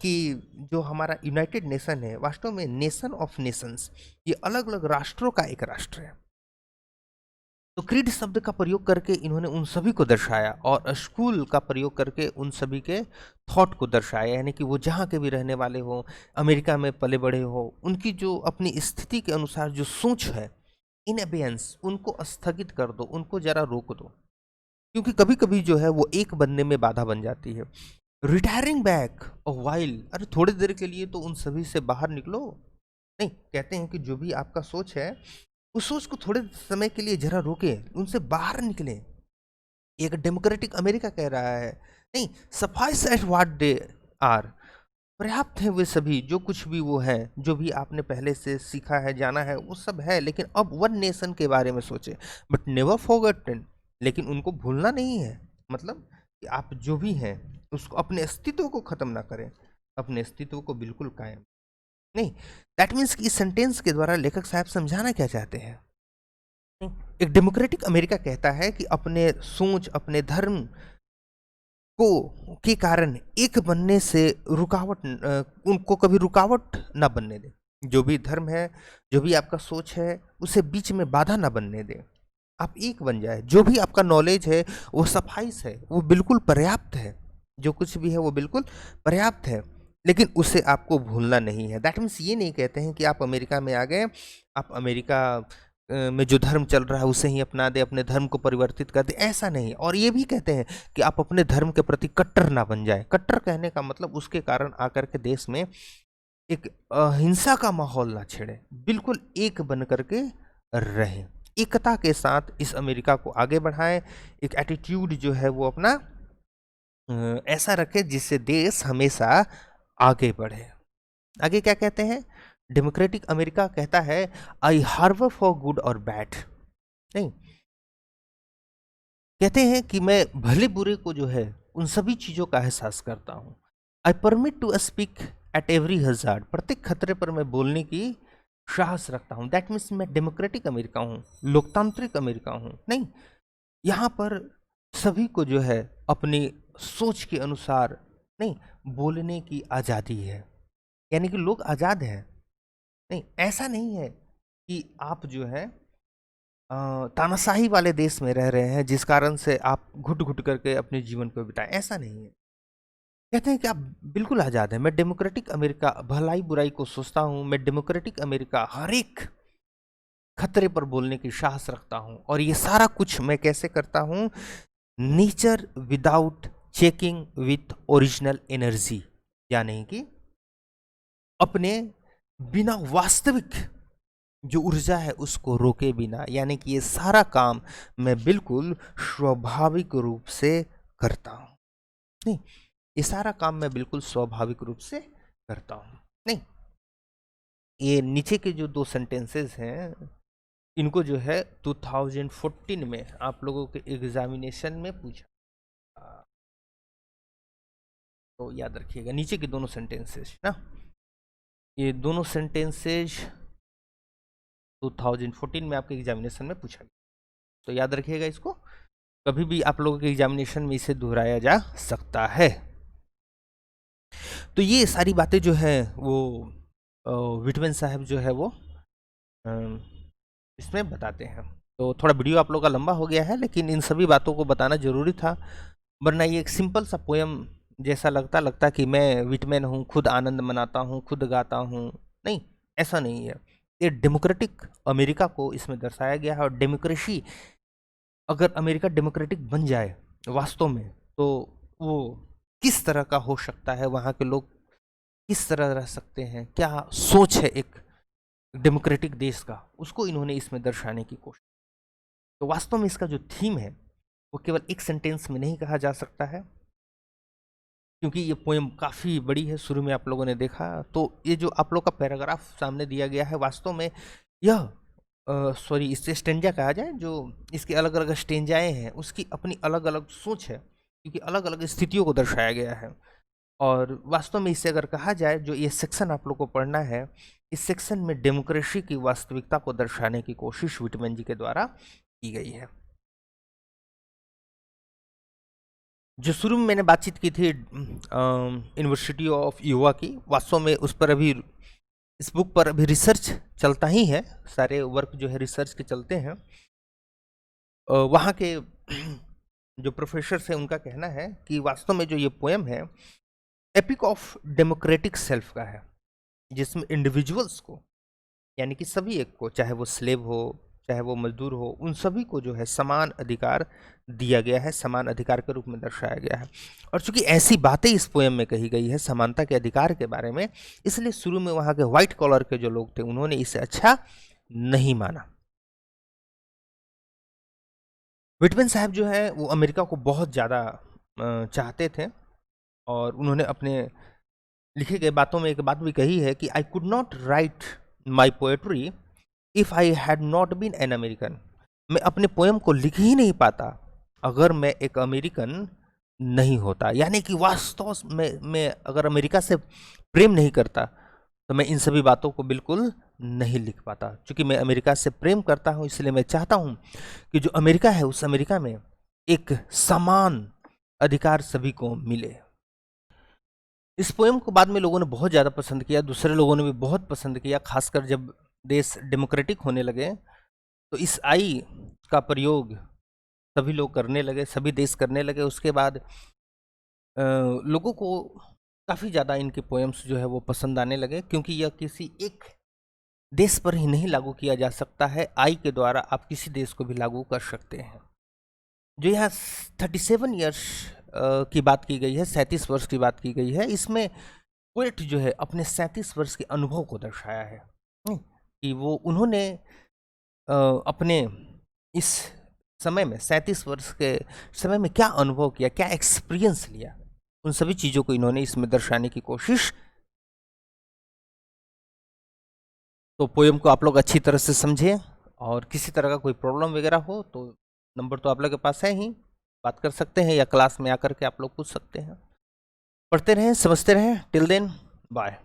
कि जो हमारा यूनाइटेड नेशन है वास्तव में नेशन ऑफ नेशंस, ये अलग अलग राष्ट्रों का एक राष्ट्र है। तो क्रीड शब्द का प्रयोग करके इन्होंने उन सभी को दर्शाया, और स्कूल का प्रयोग करके उन सभी के थॉट को दर्शाया, यानी कि वो जहाँ के भी रहने वाले हो, अमेरिका में पले बड़े हो, उनकी जो अपनी स्थिति के अनुसार जो सोच है, इन एबियंस, उनको स्थगित कर दो, उनको जरा रोक दो, क्योंकि कभी कभी जो है वो एक बनने में बाधा बन जाती है। रिटायरिंग बैक वाइल, अरे थोड़ी देर के लिए तो उन सभी से बाहर निकलो नहीं, कहते हैं कि जो भी आपका सोच है उस सोच को थोड़े समय के लिए जरा रोके, उनसे बाहर निकले। एक डेमोक्रेटिक अमेरिका कह रहा है नहीं, suffice at what they are, पर्याप्त है वे सभी जो कुछ भी वो है, जो भी आपने पहले से सीखा है जाना है वो सब है, लेकिन अब वन नेशन के बारे में सोचे, बट नेवर फॉरगॉटन, लेकिन उनको भूलना नहीं है। मतलब कि आप जो भी हैं उसको, अपने अस्तित्व को खत्म ना करें, अपने अस्तित्व को बिल्कुल कायम नहीं। दैट मीन्स कि इस सेंटेंस के द्वारा लेखक साहब समझाना क्या चाहते हैं? नहीं, एक डेमोक्रेटिक अमेरिका कहता है कि अपने सोच, अपने धर्म को के कारण एक बनने से उनको कभी रुकावट ना बनने दे। जो भी धर्म है, जो भी आपका सोच है, उसे बीच में बाधा ना बनने दे। आप एक बन जाए, जो भी आपका नॉलेज है वो सफाइस है, वो बिल्कुल पर्याप्त है, जो कुछ भी है वो बिल्कुल पर्याप्त है, लेकिन उसे आपको भूलना नहीं है। दैट मीन्स ये नहीं कहते हैं कि आप अमेरिका में आ गए, आप अमेरिका में जो धर्म चल रहा है उसे ही अपना दे, अपने धर्म को परिवर्तित कर दे, ऐसा नहीं। और ये भी कहते हैं कि आप अपने धर्म के प्रति कट्टर ना बन जाए। कट्टर कहने का मतलब उसके कारण आकर के देश में एक हिंसा का माहौल ना छेड़े, बिल्कुल एक बन करके रहें, एकता के साथ इस अमेरिका को आगे बढ़ाएं, एक एटीट्यूड जो है वो अपना ऐसा रखे जिससे देश हमेशा आगे बढ़े। आगे क्या कहते हैं? डेमोक्रेटिक अमेरिका कहता है आई हार्बर फॉर गुड और बैड, नहीं, कहते हैं कि मैं भले बुरे को जो है उन सभी चीजों का एहसास करता हूं। I permit to speak at every hazard, प्रत्येक खतरे पर मैं बोलने की साहस रखता हूं। दैट मीन्स मैं डेमोक्रेटिक अमेरिका हूं, लोकतांत्रिक अमेरिका हूं। नहीं, यहाँ पर सभी को जो है अपनी सोच के अनुसार नहीं बोलने की आज़ादी है, यानी कि लोग आज़ाद हैं। नहीं, ऐसा नहीं है कि आप जो है तानाशाही वाले देश में रह रहे हैं जिस कारण से आप घुट घुट करके अपने जीवन को बिताएं, ऐसा नहीं है। कहते हैं कि आप बिल्कुल आज़ाद हैं। मैं डेमोक्रेटिक अमेरिका भलाई बुराई को सोचता हूँ, मैं डेमोक्रेटिक अमेरिका हर एक खतरे पर बोलने की साहस रखता हूँ, और ये सारा कुछ मैं कैसे करता हूँ? Nature without checking with original energy, यानी कि अपने बिना वास्तविक जो ऊर्जा है उसको रोके बिना, यानी कि ये सारा काम मैं बिल्कुल स्वाभाविक रूप से करता हूं। नहीं, ये सारा काम मैं बिल्कुल स्वाभाविक रूप से करता हूं। नहीं, ये नीचे के जो दो सेंटेंसेस हैं इनको जो है 2014 में आप लोगों के एग्जामिनेशन में पूछा, तो याद रखिएगा नीचे के दोनों सेंटेंसेस ना, ये दोनों सेंटेंसेस 2014 में आपके एग्जामिनेशन में पूछा गया, तो याद रखिएगा इसको, कभी भी आप लोगों के एग्जामिनेशन में इसे दोहराया जा सकता है। तो ये सारी बातें जो है वो विटमेन साहब जो है वो इसमें बताते हैं। तो थोड़ा वीडियो आप लोगों का लंबा हो गया है, लेकिन इन सभी बातों को बताना जरूरी था, वरना ये एक सिंपल सा पोयम जैसा लगता कि मैं विटमैन हूँ, खुद आनंद मनाता हूँ, खुद गाता हूँ। नहीं, ऐसा नहीं है। ये डेमोक्रेटिक अमेरिका को इसमें दर्शाया गया है, और डेमोक्रेसी, अगर अमेरिका डेमोक्रेटिक बन जाए वास्तव में, तो वो किस तरह का हो सकता है, वहाँ के लोग किस तरह रह सकते हैं, क्या सोच है एक डेमोक्रेटिक देश का, उसको इन्होंने इसमें दर्शाने की कोशिश। तो वास्तव में इसका जो थीम है वो केवल एक सेंटेंस में नहीं कहा जा सकता है, क्योंकि ये पोएम काफ़ी बड़ी है। शुरू में आप लोगों ने देखा, तो ये जो आप लोग का पैराग्राफ सामने दिया गया है, वास्तव में यह सॉरी इसे स्टेंजा कहा जाए, जो इसके अलग अलग स्टेंजाएँ हैं उसकी अपनी अलग अलग सोच है, क्योंकि अलग अलग स्थितियों को दर्शाया गया है। और वास्तव में इसे अगर कहा जाए, जो ये सेक्शन आप लोग को पढ़ना है, इस सेक्शन में डेमोक्रेसी की वास्तविकता को दर्शाने की कोशिश विटमैन जी के द्वारा की गई है। जो शुरू में मैंने बातचीत की थी यूनिवर्सिटी ऑफ यूवा की, वास्तव में उस पर अभी, इस बुक पर अभी रिसर्च चलता ही है, सारे वर्क जो है रिसर्च के चलते हैं। वहाँ के जो प्रोफेसर है उनका कहना है कि वास्तव में जो ये पोएम है एपिक ऑफ डेमोक्रेटिक सेल्फ का है, जिसमें इंडिविजुअल्स को, यानी कि सभी एक को, चाहे वो स्लेव हो चाहे वो मजदूर हो, उन सभी को जो है समान अधिकार दिया गया है, समान अधिकार के रूप में दर्शाया गया है। और चूंकि ऐसी बातें इस पोएम में कही गई है समानता के अधिकार के बारे में, इसलिए शुरू में वहाँ के व्हाइट कॉलर के जो लोग थे उन्होंने इसे अच्छा नहीं माना। विटमैन साहब जो है वो अमेरिका को बहुत ज़्यादा चाहते थे। और उन्होंने अपने लिखे गए बातों में एक बात भी कही है कि I could not write my poetry if I had not been an American. मैं अपने पोएम को लिख ही नहीं पाता अगर मैं एक अमेरिकन नहीं होता। यानी कि वास्तव में मैं अगर अमेरिका से प्रेम नहीं करता तो मैं इन सभी बातों को बिल्कुल नहीं लिख पाता। क्योंकि मैं अमेरिका से प्रेम करता हूँ, इसलिए मैं चाहता हूँ कि जो अमेरिका है उस अमेरिका में एक समान अधिकार सभी को मिले। इस पोएम को बाद में लोगों ने बहुत ज़्यादा पसंद किया, दूसरे लोगों ने भी बहुत पसंद किया, खासकर जब देश डेमोक्रेटिक होने लगे तो इस आई का प्रयोग सभी लोग करने लगे, सभी देश करने लगे। उसके बाद लोगों को काफ़ी ज़्यादा इनके पोएम्स जो है वो पसंद आने लगे, क्योंकि यह किसी एक देश पर ही नहीं लागू किया जा सकता है, आई के द्वारा आप किसी देश को भी लागू कर सकते हैं। जो यहाँ 37 ईयर्स की बात की गई है, 37 वर्ष की बात की गई है, इसमें पोएट जो है अपने 37 वर्ष के अनुभव को दर्शाया है कि वो उन्होंने अपने इस समय में 37 वर्ष के समय में क्या अनुभव किया, क्या एक्सपीरियंस लिया, उन सभी चीज़ों को इन्होंने इसमें दर्शाने की कोशिश। तो पोएम को आप लोग अच्छी तरह से समझें, और किसी तरह का कोई प्रॉब्लम वगैरह हो तो नंबर तो आप लोग के पास है ही, बात कर सकते हैं या क्लास में आकर के आप लोग पूछ सकते हैं। पढ़ते रहें, समझते रहें। Till then bye.